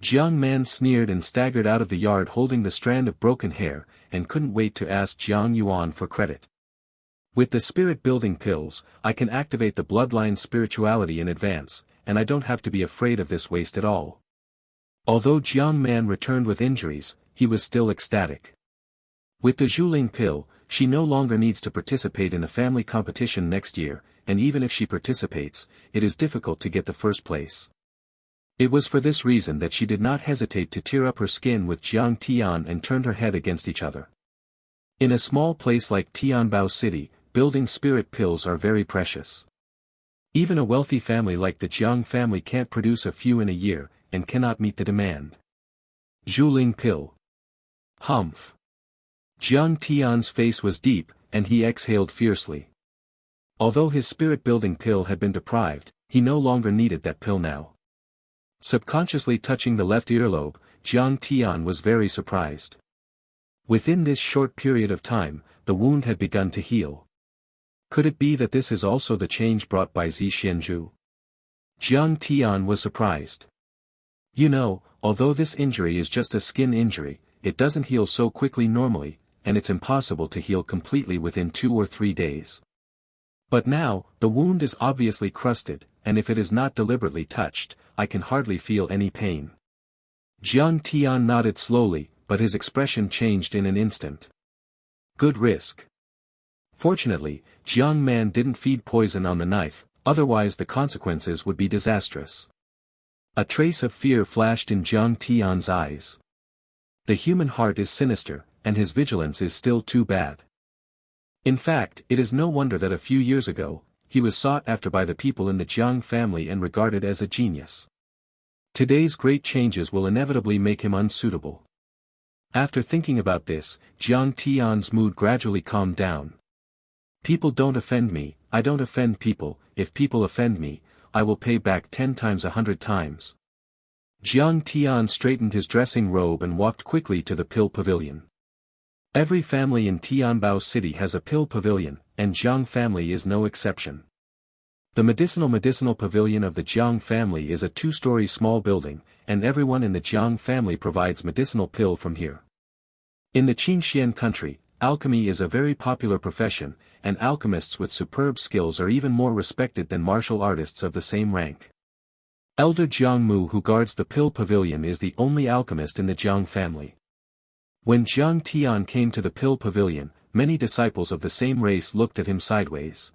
Jiang Man sneered and staggered out of the yard holding the strand of broken hair, and couldn't wait to ask Jiang Yuan for credit. With the spirit-building pills, I can activate the bloodline spirituality in advance, and I don't have to be afraid of this waste at all. Although Jiang Man returned with injuries, he was still ecstatic. With the Zhuling pill, she no longer needs to participate in a family competition next year, and even if she participates, it is difficult to get the first place. It was for this reason that she did not hesitate to tear up her skin with Jiang Tian and turned her head against each other. In a small place like Tianbao City, building spirit pills are very precious. Even a wealthy family like the Jiang family can't produce a few in a year, and cannot meet the demand. Zhuling pill. Humph. Jiang Tian's face was deep, and he exhaled fiercely. Although his spirit-building pill had been deprived, he no longer needed that pill now. Subconsciously touching the left earlobe, Jiang Tian was very surprised. Within this short period of time, the wound had begun to heal. Could it be that this is also the change brought by Zi Xianzhu? Jiang Tian was surprised. You know, although this injury is just a skin injury, it doesn't heal so quickly normally, and it's impossible to heal completely within 2 or 3 days. But now, the wound is obviously crusted, and if it is not deliberately touched, I can hardly feel any pain. Jiang Tian nodded slowly, but his expression changed in an instant. Good risk. Fortunately, Jiang Man didn't feed poison on the knife, otherwise the consequences would be disastrous. A trace of fear flashed in Jiang Tian's eyes. The human heart is sinister, and his vigilance is still too bad. In fact, it is no wonder that a few years ago, he was sought after by the people in the Jiang family and regarded as a genius. Today's great changes will inevitably make him unsuitable. After thinking about this, Jiang Tian's mood gradually calmed down. People don't offend me, I don't offend people, if people offend me, I will pay back 10 times 100 times. Jiang Tian straightened his dressing robe and walked quickly to the pill pavilion. Every family in Tianbao City has a pill pavilion, and Jiang family is no exception. The medicinal pavilion of the Jiang family is a 2-story small building, and everyone in the Jiang family provides medicinal pill from here. In the Qinxian country, alchemy is a very popular profession, and alchemists with superb skills are even more respected than martial artists of the same rank. Elder Jiang Mu, who guards the pill pavilion, is the only alchemist in the Jiang family. When Jiang Tian came to the pill pavilion, many disciples of the same race looked at him sideways.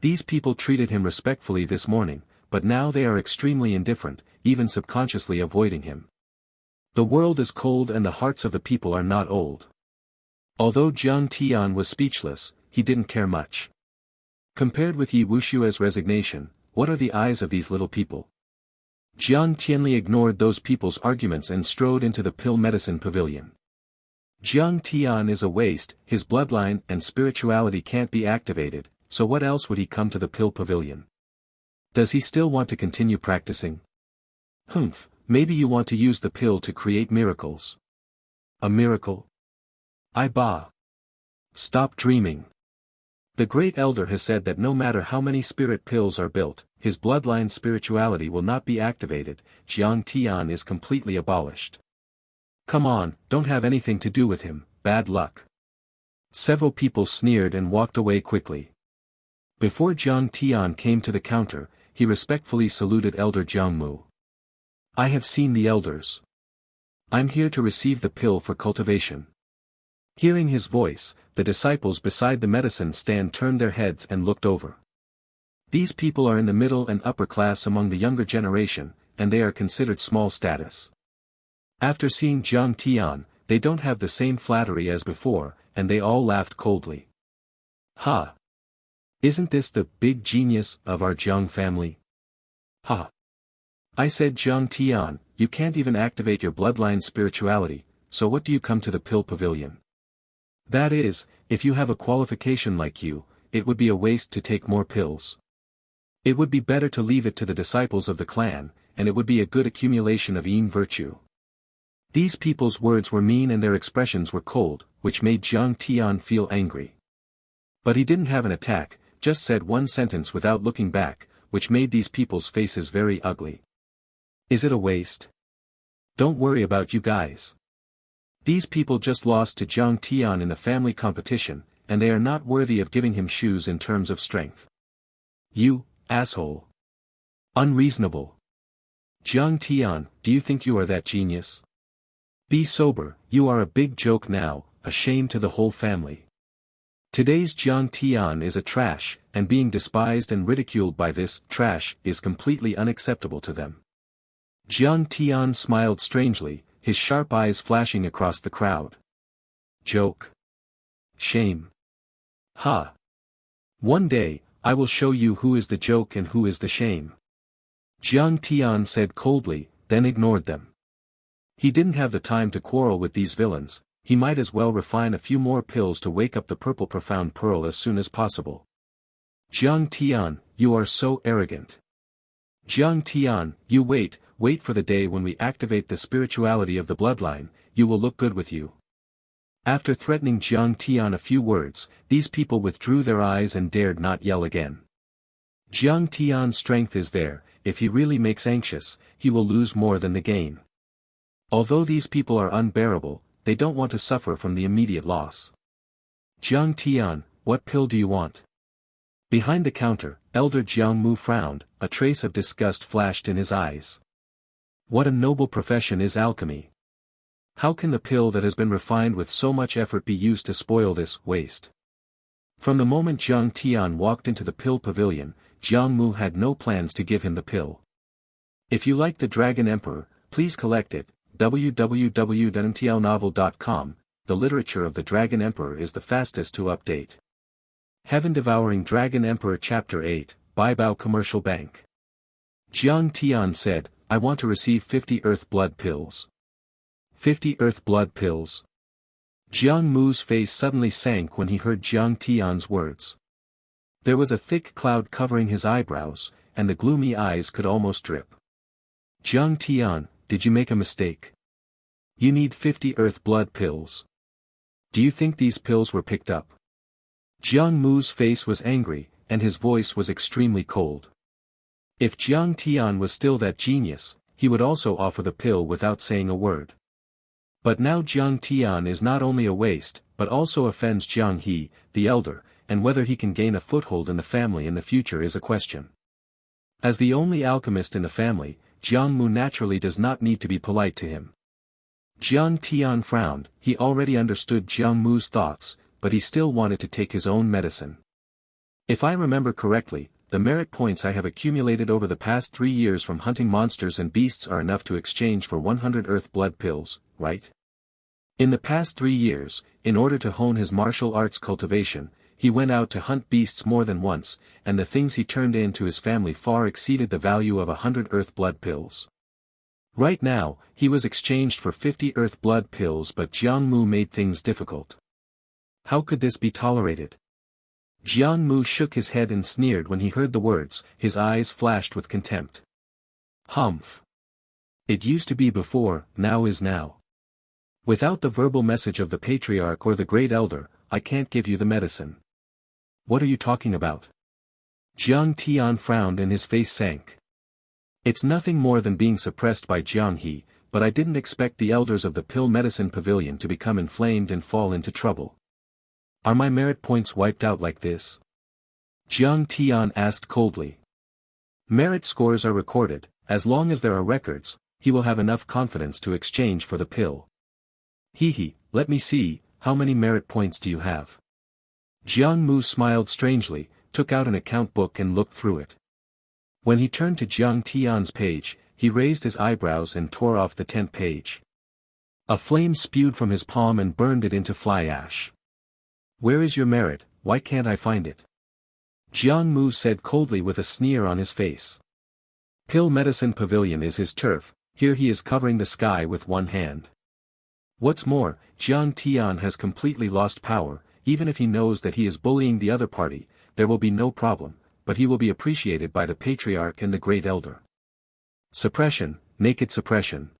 These people treated him respectfully this morning, but now they are extremely indifferent, even subconsciously avoiding him. The world is cold and the hearts of the people are not old. Although Jiang Tian was speechless, he didn't care much. Compared with Yi Wushue's resignation, what are the eyes of these little people? Jiang Tianli ignored those people's arguments and strode into the pill medicine pavilion. Jiang Tian is a waste, his bloodline and spirituality can't be activated, so what else would he come to the pill pavilion? Does he still want to continue practicing? Humph, maybe you want to use the pill to create miracles. A miracle? Bah. Stop dreaming. The great elder has said that no matter how many spirit pills are built, his bloodline spirituality will not be activated. Jiang Tian is completely abolished. Come on, don't have anything to do with him, bad luck. Several people sneered and walked away quickly. Before Jiang Tian came to the counter, he respectfully saluted Elder Jiang Mu. I have seen the elders. I'm here to receive the pill for cultivation. Hearing his voice, the disciples beside the medicine stand turned their heads and looked over. These people are in the middle and upper class among the younger generation, and they are considered small status. After seeing Jiang Tian, they don't have the same flattery as before, and they all laughed coldly. Ha! Isn't this the big genius of our Jiang family? Ha! I said, Jiang Tian, you can't even activate your bloodline spirituality, so what do you come to the pill pavilion? That is, if you have a qualification like you, it would be a waste to take more pills. It would be better to leave it to the disciples of the clan, and it would be a good accumulation of Yin virtue. These people's words were mean and their expressions were cold, which made Jiang Tian feel angry. But he didn't have an attack, just said one sentence without looking back, which made these people's faces very ugly. Is it a waste? Don't worry about you guys. These people just lost to Jiang Tian in the family competition, and they are not worthy of giving him shoes in terms of strength. You, asshole. Unreasonable. Jiang Tian, do you think you are that genius? Be sober, you are a big joke now, a shame to the whole family. Today's Jiang Tian is a trash, and being despised and ridiculed by this trash is completely unacceptable to them. Jiang Tian smiled strangely, his sharp eyes flashing across the crowd. Joke. Shame. Ha. One day, I will show you who is the joke and who is the shame. Jiang Tian said coldly, then ignored them. He didn't have the time to quarrel with these villains, he might as well refine a few more pills to wake up the purple profound pearl as soon as possible. Jiang Tian, you are so arrogant. Jiang Tian, you wait for the day when we activate the spirituality of the bloodline, you will look good with you. After threatening Jiang Tian a few words, these people withdrew their eyes and dared not yell again. Jiang Tian's strength is there, if he really makes anxious, he will lose more than the gain. Although these people are unbearable, they don't want to suffer from the immediate loss. Jiang Tian, what pill do you want? Behind the counter, Elder Jiang Mu frowned, a trace of disgust flashed in his eyes. What a noble profession is alchemy. How can the pill that has been refined with so much effort be used to spoil this waste? From the moment Jiang Tian walked into the pill pavilion, Jiang Mu had no plans to give him the pill. If you like the Dragon Emperor, please collect it. www.mtlnovel.com. The literature of the Dragon Emperor is the fastest to update. Heaven Devouring Dragon Emperor Chapter 8, Baibao Commercial Bank. Jiang Tian said, I want to receive 50 earth blood pills. 50 earth blood pills. Jiang Mu's face suddenly sank when he heard Jiang Tian's words. There was a thick cloud covering his eyebrows, and the gloomy eyes could almost drip. Jiang Tian, did you make a mistake? You need 50 earth blood pills. Do you think these pills were picked up? Jiang Mu's face was angry, and his voice was extremely cold. If Jiang Tian was still that genius, he would also offer the pill without saying a word. But now Jiang Tian is not only a waste, but also offends Jiang He, the elder, and whether he can gain a foothold in the family in the future is a question. As the only alchemist in the family, Jiang Mu naturally does not need to be polite to him. Jiang Tian frowned, he already understood Jiang Mu's thoughts, but he still wanted to take his own medicine. If I remember correctly, the merit points I have accumulated over the past 3 years from hunting monsters and beasts are enough to exchange for 100 earth blood pills, right? In the past 3 years, in order to hone his martial arts cultivation, he went out to hunt beasts more than once, and the things he turned in to his family far exceeded the value of 100 earth blood pills. Right now, he was exchanged for 50 earth blood pills, but Jiang Mu made things difficult. How could this be tolerated? Jiang Mu shook his head and sneered when he heard the words, his eyes flashed with contempt. Humph. It used to be before, now is now. Without the verbal message of the patriarch or the great elder, I can't give you the medicine. What are you talking about? Jiang Tian frowned and his face sank. It's nothing more than being suppressed by Jiang He, but I didn't expect the elders of the pill medicine pavilion to become inflamed and fall into trouble. Are my merit points wiped out like this? Jiang Tian asked coldly. Merit scores are recorded, as long as there are records, he will have enough confidence to exchange for the pill. He, let me see, how many merit points do you have? Jiang Mu smiled strangely, took out an account book and looked through it. When he turned to Jiang Tian's page, he raised his eyebrows and tore off the 10th page. A flame spewed from his palm and burned it into fly ash. Where is your merit? Why can't I find it? Jiang Mu said coldly with a sneer on his face. Pill Medicine Pavilion is his turf, here he is covering the sky with one hand. What's more, Jiang Tian has completely lost power, even if he knows that he is bullying the other party, there will be no problem, but he will be appreciated by the patriarch and the great elder. Suppression, naked suppression.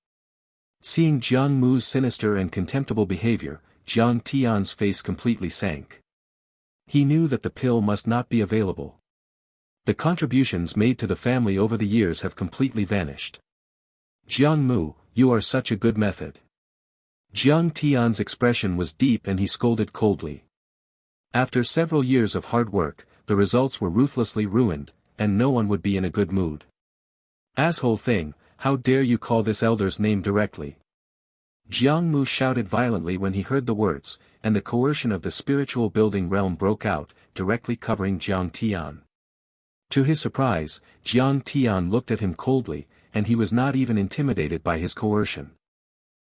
Seeing Jiang Mu's sinister and contemptible behavior, Jiang Tian's face completely sank. He knew that the pill must not be available. The contributions made to the family over the years have completely vanished. Jiang Mu, you are such a good method. Jiang Tian's expression was deep and he scolded coldly. After several years of hard work, the results were ruthlessly ruined, and no one would be in a good mood. Asshole thing, how dare you call this elder's name directly? Jiang Mu shouted violently when he heard the words, and the coercion of the spiritual building realm broke out, directly covering Jiang Tian. To his surprise, Jiang Tian looked at him coldly, and he was not even intimidated by his coercion.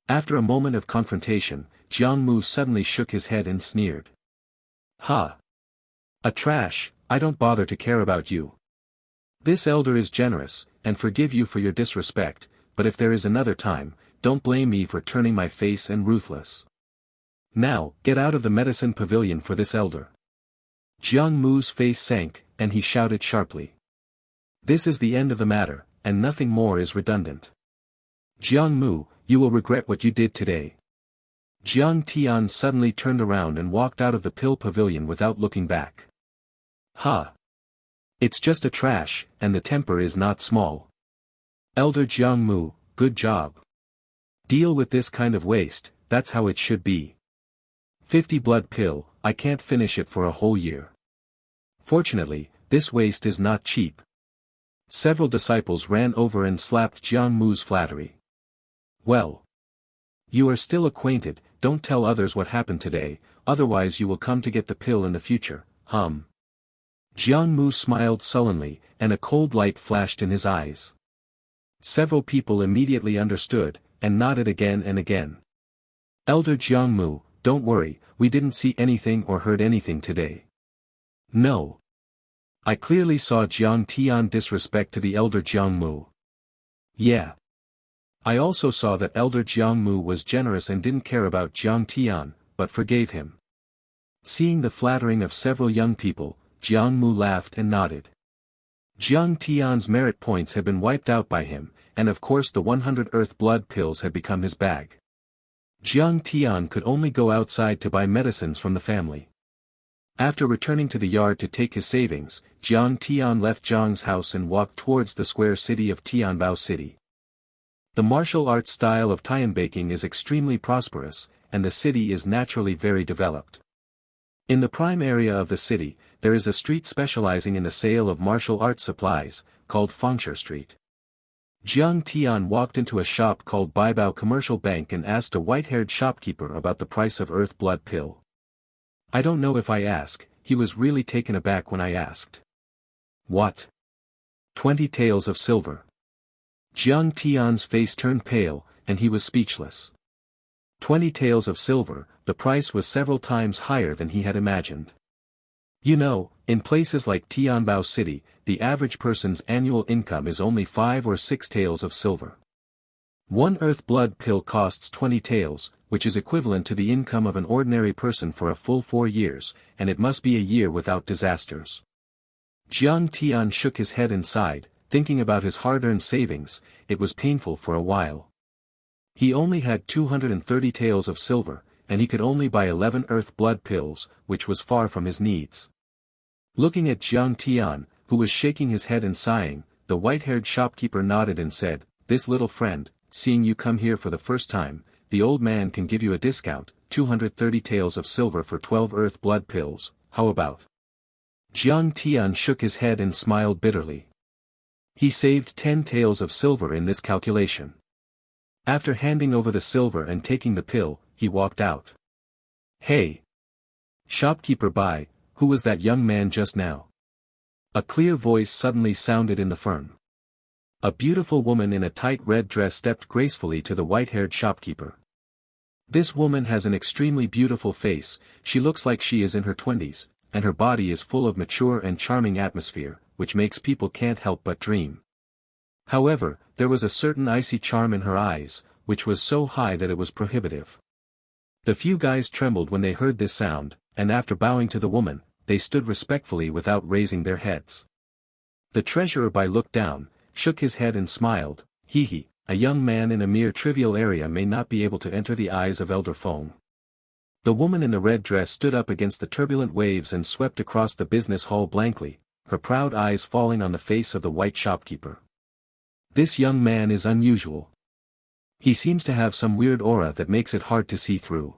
After a moment of confrontation, Jiang Mu suddenly shook his head and sneered. Ha! A trash, I don't bother to care about you. This elder is generous, and forgive you for your disrespect, but if there is another time, don't blame me for turning my face and ruthless. Now, get out of the medicine pavilion for this elder. Jiang Mu's face sank, and he shouted sharply. This is the end of the matter, and nothing more is redundant. Jiang Mu, you will regret what you did today. Jiang Tian suddenly turned around and walked out of the pill pavilion without looking back. Ha! It's just a trash, and the temper is not small. Elder Jiang Mu, good job. Deal with this kind of waste, that's how it should be. 50 blood pill, I can't finish it for a whole year. Fortunately, this waste is not cheap. Several disciples ran over and slapped Jiang Mu's flattery. Well. You are still acquainted, don't tell others what happened today, otherwise you will come to get the pill in the future, Jiang Mu smiled sullenly, and a cold light flashed in his eyes. Several people immediately understood, and nodded again and again. Elder Jiang Mu, don't worry, we didn't see anything or heard anything today. No. I clearly saw Jiang Tian disrespect to the elder Jiang Mu. Yeah. I also saw that elder Jiang Mu was generous and didn't care about Jiang Tian, but forgave him. Seeing the flattering of several young people, Jiang Mu laughed and nodded. Jiang Tian's merit points had been wiped out by him, and of course the 100 earth blood pills had become his bag. Jiang Tian could only go outside to buy medicines from the family. After returning to the yard to take his savings, Jiang Tian left Zhang's house and walked towards the square city of Tianbao City. The martial arts style of Tianbaking is extremely prosperous, and the city is naturally very developed. In the prime area of the city, there is a street specializing in the sale of martial arts supplies, called Fengshe Street. Jiang Tian walked into a shop called Baibao Commercial Bank and asked a white-haired shopkeeper about the price of earth blood pill. I don't know if I ask, he was really taken aback when I asked. What? 20 taels of silver. Jiang Tian's face turned pale, and he was speechless. 20 taels of silver, the price was several times higher than he had imagined. You know, in places like Tianbao City, the average person's annual income is only 5 or 6 taels of silver. One earth blood pill costs 20 taels, which is equivalent to the income of an ordinary person for a full 4 years, and it must be a year without disasters. Jiang Tian shook his head and sighed, thinking about his hard-earned savings. It was painful for a while. He only had 230 taels of silver, and he could only buy 11 earth blood pills, which was far from his needs. Looking at Jiang Tian, who was shaking his head and sighing, the white-haired shopkeeper nodded and said, "This little friend, seeing you come here for the first time, the old man can give you a discount, 230 taels of silver for 12 earth blood pills, how about? Jiang Tian shook his head and smiled bitterly. He saved 10 taels of silver in this calculation. After handing over the silver and taking the pill, he walked out. Hey! Shopkeeper Bai, who was that young man just now? A clear voice suddenly sounded in the firm. A beautiful woman in a tight red dress stepped gracefully to the white-haired shopkeeper. This woman has an extremely beautiful face, she looks like she is in her 20s, and her body is full of mature and charming atmosphere, which makes people can't help but dream. However, there was a certain icy charm in her eyes, which was so high that it was prohibitive. The few guys trembled when they heard this sound, and after bowing to the woman, they stood respectfully without raising their heads. The treasurer Bai looked down, shook his head and smiled, hee, a young man in a mere trivial area may not be able to enter the eyes of Elder Feng. The woman in the red dress stood up against the turbulent waves and swept across the business hall blankly, her proud eyes falling on the face of the white shopkeeper. This young man is unusual. He seems to have some weird aura that makes it hard to see through.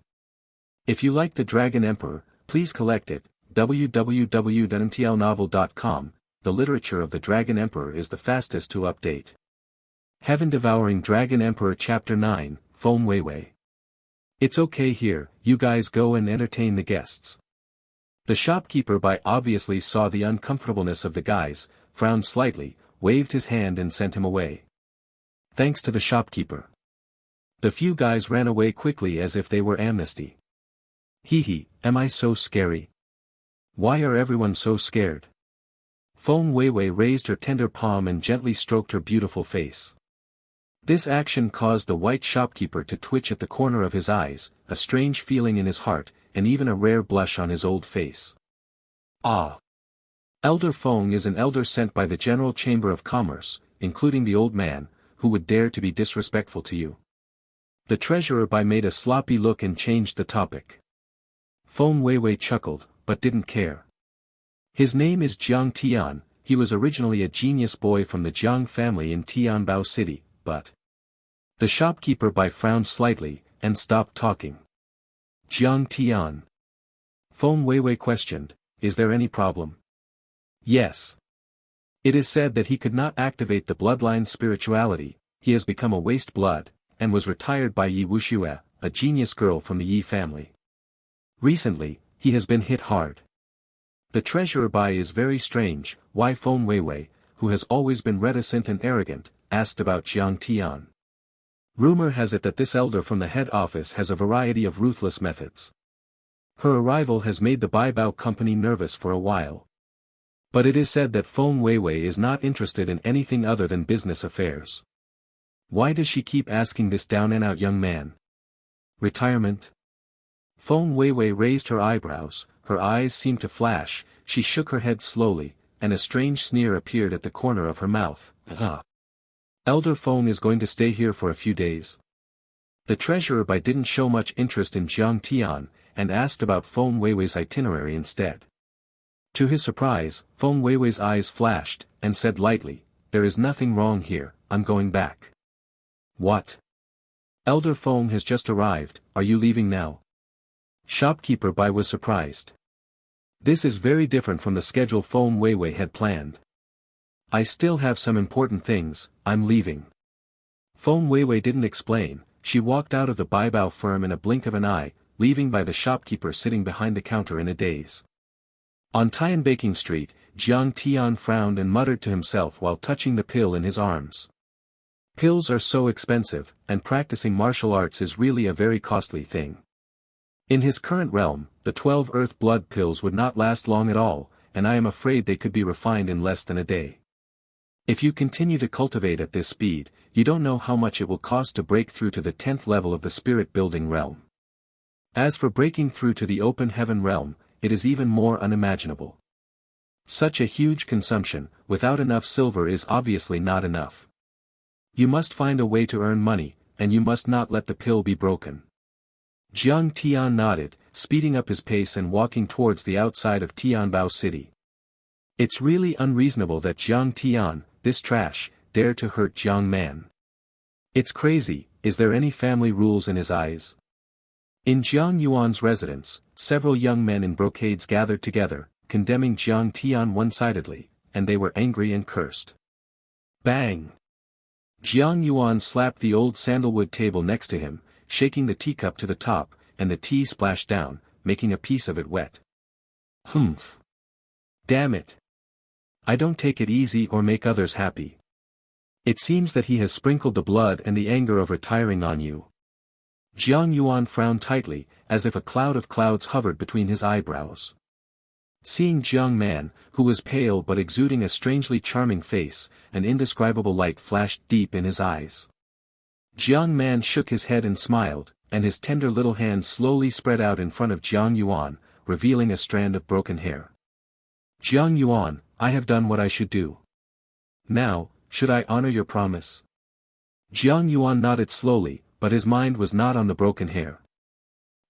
If you like The Dragon Emperor, please collect it, www.mtlnovel.com. The literature of the Dragon Emperor is the fastest to update. Heaven Devouring Dragon Emperor Chapter 9, Feng Weiwei. It's okay here, you guys go and entertain the guests. The shopkeeper Bai obviously saw the uncomfortableness of the guys, frowned slightly, waved his hand and sent him away. Thanks to the shopkeeper. The few guys ran away quickly as if they were amnesty. Hee, am I so scary? Why are everyone so scared? Feng Weiwei raised her tender palm and gently stroked her beautiful face. This action caused the white shopkeeper to twitch at the corner of his eyes, a strange feeling in his heart, and even a rare blush on his old face. Ah! Elder Feng is an elder sent by the General Chamber of Commerce, including the old man, who would dare to be disrespectful to you. The treasurer Bai made a sloppy look and changed the topic. Feng Weiwei chuckled, but didn't care. His name is Jiang Tian, he was originally a genius boy from the Jiang family in Tianbao City, but... The shopkeeper Bai frowned slightly, and stopped talking. Jiang Tian. Feng Weiwei questioned, is there any problem? Yes. It is said that he could not activate the bloodline spirituality, he has become a waste blood, and was retired by Yi Wuxue, a genius girl from the Yi family. Recently, he has been hit hard. The treasurer Bai is very strange, why Feng Weiwei, who has always been reticent and arrogant, asked about Jiang Tian. Rumor has it that this elder from the head office has a variety of ruthless methods. Her arrival has made the Baibao company nervous for a while. But it is said that Feng Weiwei is not interested in anything other than business affairs. Why does she keep asking this down-and-out young man? Retirement? Feng Weiwei raised her eyebrows, her eyes seemed to flash, she shook her head slowly, and a strange sneer appeared at the corner of her mouth. Elder Feng is going to stay here for a few days. The treasurer Bai didn't show much interest in Jiang Tian, and asked about Feng Weiwei's itinerary instead. To his surprise, Feng Weiwei's eyes flashed, and said lightly, there is nothing wrong here, I'm going back. What? Elder Feng has just arrived, are you leaving now? Shopkeeper Bai was surprised. This is very different from the schedule Feng Weiwei had planned. I still have some important things, I'm leaving. Feng Weiwei didn't explain, she walked out of the Baibao firm in a blink of an eye, leaving by the shopkeeper sitting behind the counter in a daze. On Tianbaking Street, Jiang Tian frowned and muttered to himself while touching the pill in his arms. Pills are so expensive, and practicing martial arts is really a very costly thing. In his current realm, the 12 earth blood pills would not last long at all, and I am afraid they could be refined in less than a day. If you continue to cultivate at this speed, you don't know how much it will cost to break through to the 10th level of the spirit-building realm. As for breaking through to the open heaven realm, it is even more unimaginable. Such a huge consumption, without enough silver is obviously not enough. You must find a way to earn money, and you must not let the pill be broken. Jiang Tian nodded, speeding up his pace and walking towards the outside of Tianbao City. It's really unreasonable that Jiang Tian, this trash, dared to hurt Jiang Man. It's crazy, is there any family rules in his eyes? In Jiang Yuan's residence, several young men in brocades gathered together, condemning Jiang Tian one-sidedly, and they were angry and cursed. Bang! Jiang Yuan slapped the old sandalwood table next to him, shaking the teacup to the top, and the tea splashed down, making a piece of it wet. Humph! Damn it! I don't take it easy or make others happy. It seems that he has sprinkled the blood and the anger of retiring on you. Jiang Yuan frowned tightly, as if a cloud of clouds hovered between his eyebrows. Seeing Jiang Man, who was pale but exuding a strangely charming face, an indescribable light flashed deep in his eyes. Jiang Man shook his head and smiled, and his tender little hand slowly spread out in front of Jiang Yuan, revealing a strand of broken hair. Jiang Yuan, I have done what I should do. Now, should I honor your promise? Jiang Yuan nodded slowly, but his mind was not on the broken hair.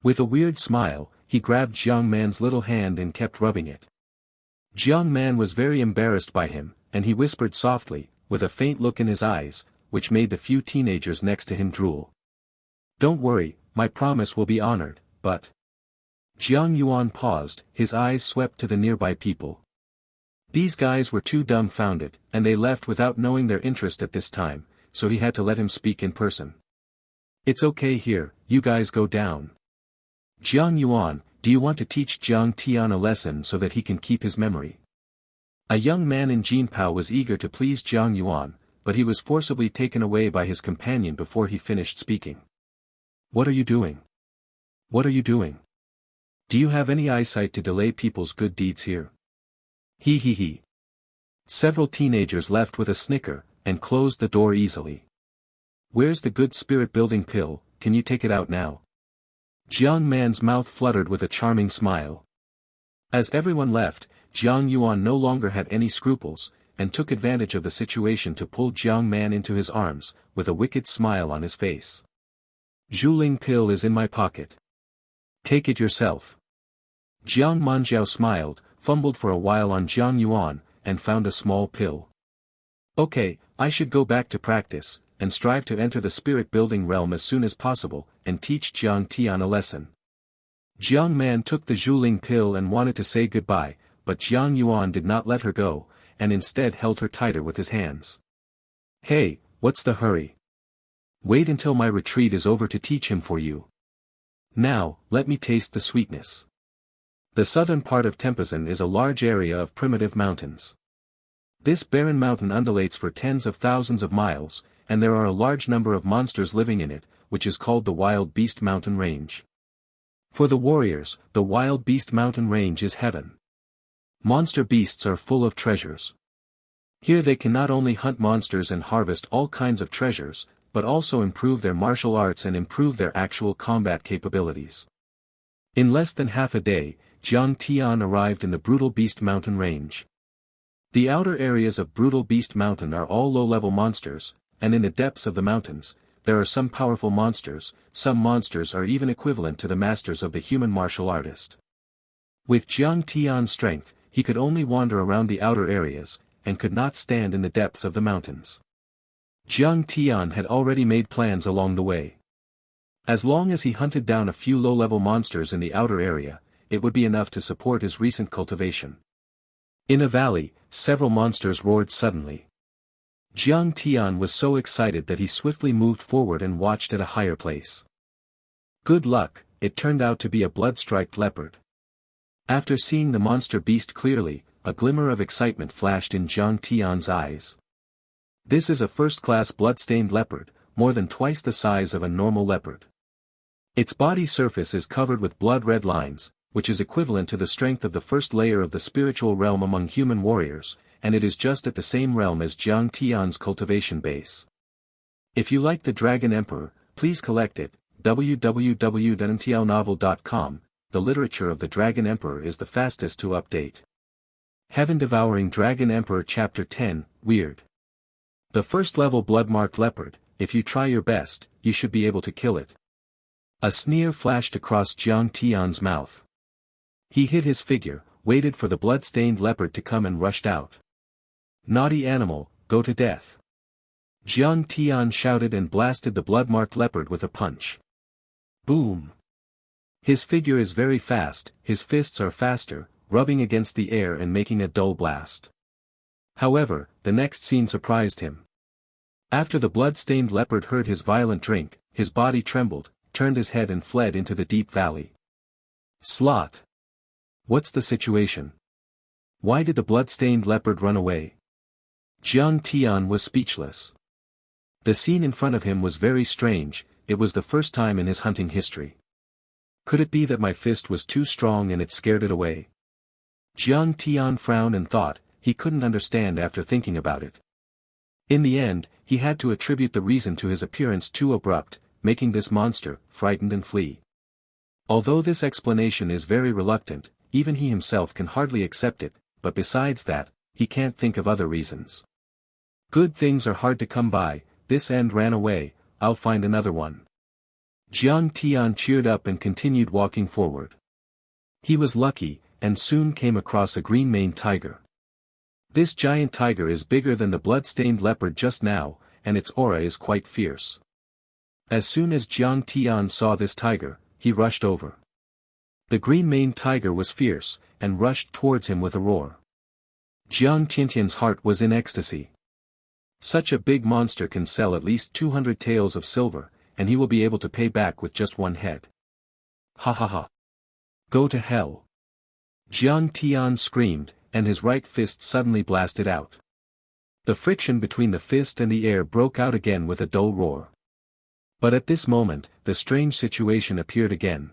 With a weird smile, he grabbed Jiang Man's little hand and kept rubbing it. Jiang Man was very embarrassed by him, and he whispered softly, with a faint look in his eyes, which made the few teenagers next to him drool. Don't worry, my promise will be honored, but... Jiang Yuan paused, his eyes swept to the nearby people. These guys were too dumbfounded, and they left without knowing their interest at this time, so he had to let him speak in person. It's okay here, you guys go down. Jiang Yuan, do you want to teach Jiang Tian a lesson so that he can keep his memory? A young man in Jinpao was eager to please Jiang Yuan, but he was forcibly taken away by his companion before he finished speaking. What are you doing? What are you doing? Do you have any eyesight to delay people's good deeds here? He. Several teenagers left with a snicker, and closed the door easily. Where's the good spirit building pill, can you take it out now? Jiang Man's mouth fluttered with a charming smile. As everyone left, Jiang Yuan no longer had any scruples, and took advantage of the situation to pull Jiang Man into his arms, with a wicked smile on his face. Zhuling pill is in my pocket. Take it yourself. Jiang Manjiao smiled, fumbled for a while on Jiang Yuan, and found a small pill. Okay, I should go back to practice, and strive to enter the spirit-building realm as soon as possible, and teach Jiang Tian a lesson. Jiang Man took the Zhuling pill and wanted to say goodbye, but Jiang Yuan did not let her go, and instead held her tighter with his hands. Hey, what's the hurry? Wait until my retreat is over to teach him for you. Now, let me taste the sweetness. The southern part of Tempizan is a large area of primitive mountains. This barren mountain undulates for tens of thousands of miles, and there are a large number of monsters living in it, which is called the Wild Beast Mountain Range. For the warriors, the Wild Beast Mountain Range is heaven. Monster beasts are full of treasures. Here they can not only hunt monsters and harvest all kinds of treasures, but also improve their martial arts and improve their actual combat capabilities. In less than half a day, Jiang Tian arrived in the Brutal Beast Mountain Range. The outer areas of Brutal Beast Mountain are all low-level monsters, and in the depths of the mountains, there are some powerful monsters. Some monsters are even equivalent to the masters of the human martial artist. With Jiang Tian's strength, he could only wander around the outer areas, and could not stand in the depths of the mountains. Jiang Tian had already made plans along the way. As long as he hunted down a few low-level monsters in the outer area, it would be enough to support his recent cultivation. In a valley, several monsters roared suddenly. Jiang Tian was so excited that he swiftly moved forward and watched at a higher place. Good luck, it turned out to be a blood-striped leopard. After seeing the monster beast clearly, a glimmer of excitement flashed in Jiang Tian's eyes. This is a first-class blood-stained leopard, more than twice the size of a normal leopard. Its body surface is covered with blood-red lines, which is equivalent to the strength of the first layer of the spiritual realm among human warriors, and it is just at the same realm as Jiang Tian's cultivation base. If you like the Dragon Emperor, please collect it. www.mtlnovel.com. The literature of the Dragon Emperor is the fastest to update. Heaven Devouring Dragon Emperor Chapter 10, Weird. The first-level blood-marked leopard, if you try your best, you should be able to kill it. A sneer flashed across Jiang Tian's mouth. He hid his figure, waited for the blood-stained leopard to come and rushed out. Naughty animal, go to death. Jiang Tian shouted and blasted the blood-marked leopard with a punch. Boom! His figure is very fast, his fists are faster, rubbing against the air and making a dull blast. However, the next scene surprised him. After the blood-stained leopard heard his violent drink, his body trembled, turned his head and fled into the deep valley. Slot! What's the situation? Why did the blood-stained leopard run away? Jiang Tian was speechless. The scene in front of him was very strange, it was the first time in his hunting history. Could it be that my fist was too strong and it scared it away? Jiang Tian frowned and thought, he couldn't understand after thinking about it. In the end, he had to attribute the reason to his appearance too abrupt, making this monster frightened and flee. Although this explanation is very reluctant, even he himself can hardly accept it, but besides that, he can't think of other reasons. Good things are hard to come by, this end ran away, I'll find another one. Jiang Tian cheered up and continued walking forward. He was lucky, and soon came across a green-maned tiger. This giant tiger is bigger than the blood-stained leopard just now, and its aura is quite fierce. As soon as Jiang Tian saw this tiger, he rushed over. The green-maned tiger was fierce, and rushed towards him with a roar. Jiang Tiantian's heart was in ecstasy. Such a big monster can sell at least 200 taels of silver, and he will be able to pay back with just one head. Ha ha ha. Go to hell. Jiang Tian screamed, and his right fist suddenly blasted out. The friction between the fist and the air broke out again with a dull roar. But at this moment, the strange situation appeared again.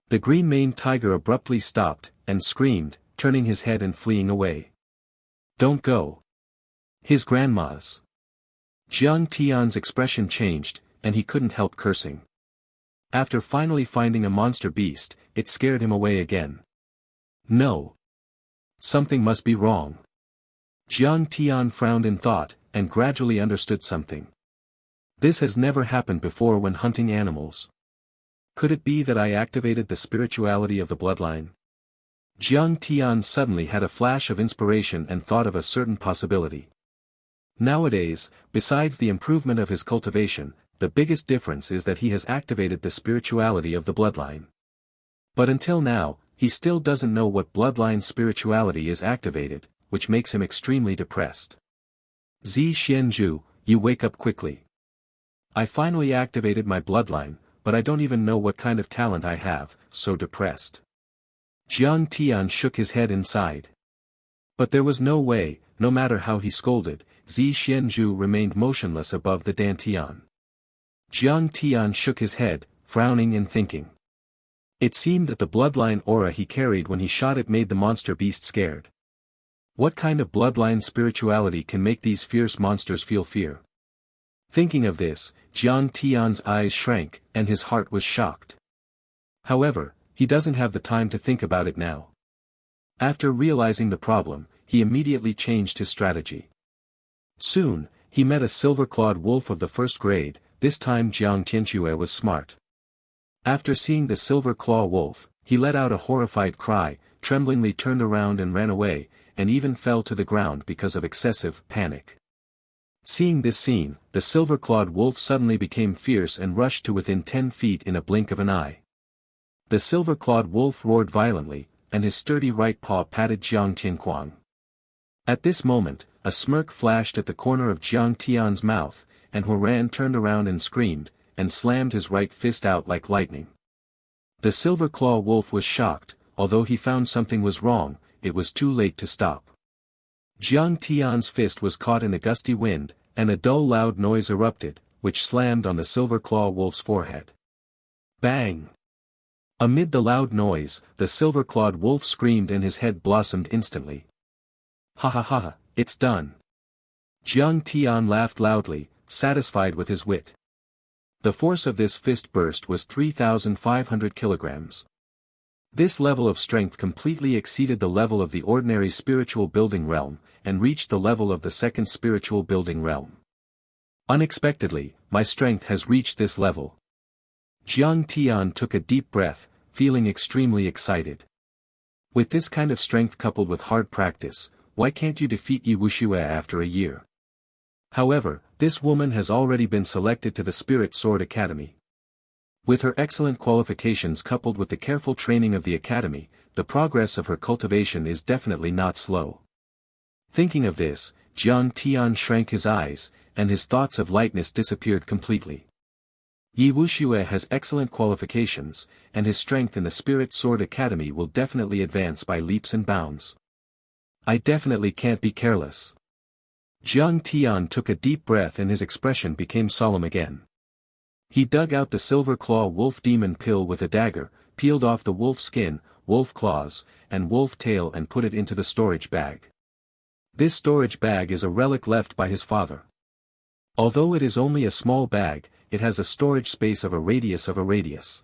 The green-maned tiger abruptly stopped, and screamed, turning his head and fleeing away. Don't go. His grandma's. Jiang Tian's expression changed, and he couldn't help cursing. After finally finding a monster beast, it scared him away again. No. Something must be wrong. Jiang Tian frowned in thought, and gradually understood something. This has never happened before when hunting animals. Could it be that I activated the spirituality of the bloodline? Jiang Tian suddenly had a flash of inspiration and thought of a certain possibility. Nowadays, besides the improvement of his cultivation, the biggest difference is that he has activated the spirituality of the bloodline. But until now, he still doesn't know what bloodline spirituality is activated, which makes him extremely depressed. Zi Xianzhu, you wake up quickly. I finally activated my bloodline, but I don't even know what kind of talent I have, so depressed. Jiang Tian shook his head inside. But there was no way, no matter how he scolded, Zi Xianzhu remained motionless above the dantian. Jiang Tian shook his head, frowning and thinking. It seemed that the bloodline aura he carried when he shot it made the monster beast scared. What kind of bloodline spirituality can make these fierce monsters feel fear? Thinking of this, Jiang Tian's eyes shrank, and his heart was shocked. However, he doesn't have the time to think about it now. After realizing the problem, he immediately changed his strategy. Soon, he met a silver-clawed wolf of the first grade, this time Jiang Tianxue was smart. After seeing the silver-claw wolf, he let out a horrified cry, tremblingly turned around and ran away, and even fell to the ground because of excessive panic. Seeing this scene, the silver-clawed wolf suddenly became fierce and rushed to within 10 feet in a blink of an eye. The silver-clawed wolf roared violently, and his sturdy right paw patted Jiang Tianquang. At this moment, a smirk flashed at the corner of Jiang Tian's mouth, and Horan turned around and screamed, and slammed his right fist out like lightning. The silver-claw wolf was shocked, although he found something was wrong, it was too late to stop. Jiang Tian's fist was caught in a gusty wind, and a dull loud noise erupted, which slammed on the silver-claw wolf's forehead. Bang! Amid the loud noise, the silver-clawed wolf screamed and his head blossomed instantly. Ha ha ha, it's done. Jiang Tian laughed loudly, satisfied with his wit. The force of this fist burst was 3,500 kilograms. This level of strength completely exceeded the level of the ordinary spiritual building realm, and reached the level of the second spiritual building realm. Unexpectedly, my strength has reached this level. Jiang Tian took a deep breath, feeling extremely excited. With this kind of strength coupled with hard practice, why can't you defeat Yi Wuxue after a year? However, this woman has already been selected to the Spirit Sword Academy. With her excellent qualifications coupled with the careful training of the academy, the progress of her cultivation is definitely not slow. Thinking of this, Jiang Tian shrank his eyes, and his thoughts of lightness disappeared completely. Yi Wuxue has excellent qualifications, and his strength in the Spirit Sword Academy will definitely advance by leaps and bounds. I definitely can't be careless. Jiang Tian took a deep breath and his expression became solemn again. He dug out the silver claw wolf demon pill with a dagger, peeled off the wolf skin, wolf claws, and wolf tail and put it into the storage bag. This storage bag is a relic left by his father. Although it is only a small bag, it has a storage space of a radius of a radius.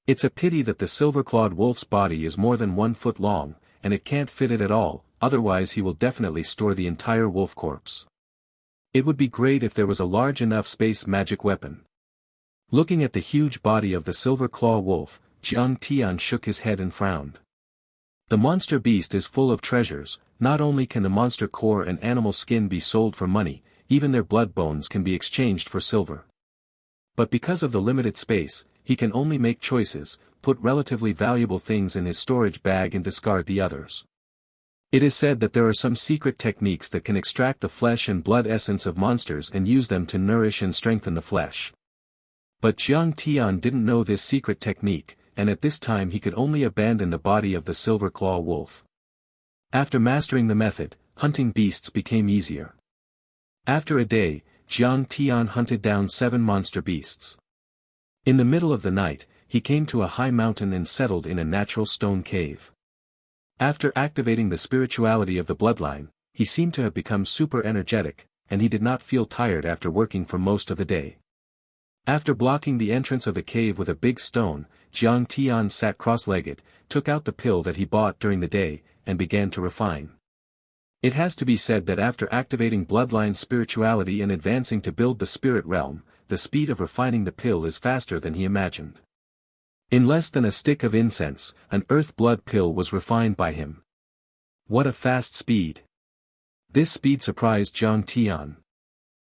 It's a pity that the silver-clawed wolf's body is more than 1 foot long, and it can't fit it at all, otherwise he will definitely store the entire wolf corpse. It would be great if there was a large enough space magic weapon. Looking at the huge body of the silver claw wolf, Jiang Tian shook his head and frowned. The monster beast is full of treasures. Not only can the monster core and animal skin be sold for money, even their blood bones can be exchanged for silver. But because of the limited space, he can only make choices, put relatively valuable things in his storage bag and discard the others. It is said that there are some secret techniques that can extract the flesh and blood essence of monsters and use them to nourish and strengthen the flesh. But Jiang Tian didn't know this secret technique, and at this time he could only abandon the body of the silver claw wolf. After mastering the method, hunting beasts became easier. After a day, Jiang Tian hunted down 7 monster beasts. In the middle of the night, he came to a high mountain and settled in a natural stone cave. After activating the spirituality of the bloodline, he seemed to have become super energetic, and he did not feel tired after working for most of the day. After blocking the entrance of the cave with a big stone, Jiang Tian sat cross-legged, took out the pill that he bought during the day, and began to refine. It has to be said that after activating bloodline spirituality and advancing to build the spirit realm, the speed of refining the pill is faster than he imagined. In less than a stick of incense, an earth blood pill was refined by him. What a fast speed! This speed surprised Jiang Tian.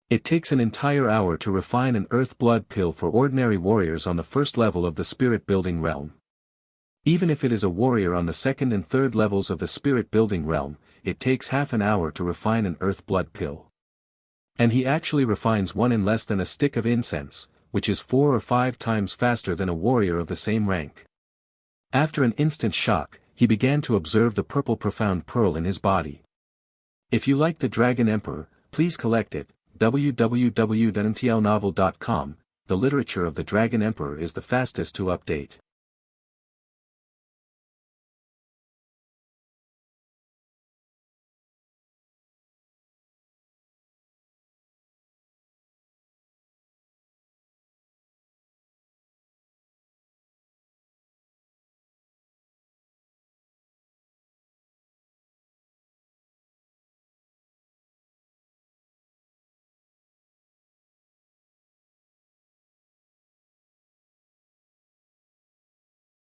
It takes an entire hour to refine an earth blood pill for ordinary warriors on the first level of the spirit building realm. Even if it is a warrior on the second and third levels of the spirit building realm, it takes half an hour to refine an earth blood pill. And he actually refines one in less than a stick of incense, which is 4 or 5 times faster than a warrior of the same rank. After an instant shock, he began to observe the purple profound pearl in his body. If you like the Dragon Emperor, please collect it. www.mtlnovel.com. The literature of the Dragon Emperor is the fastest to update.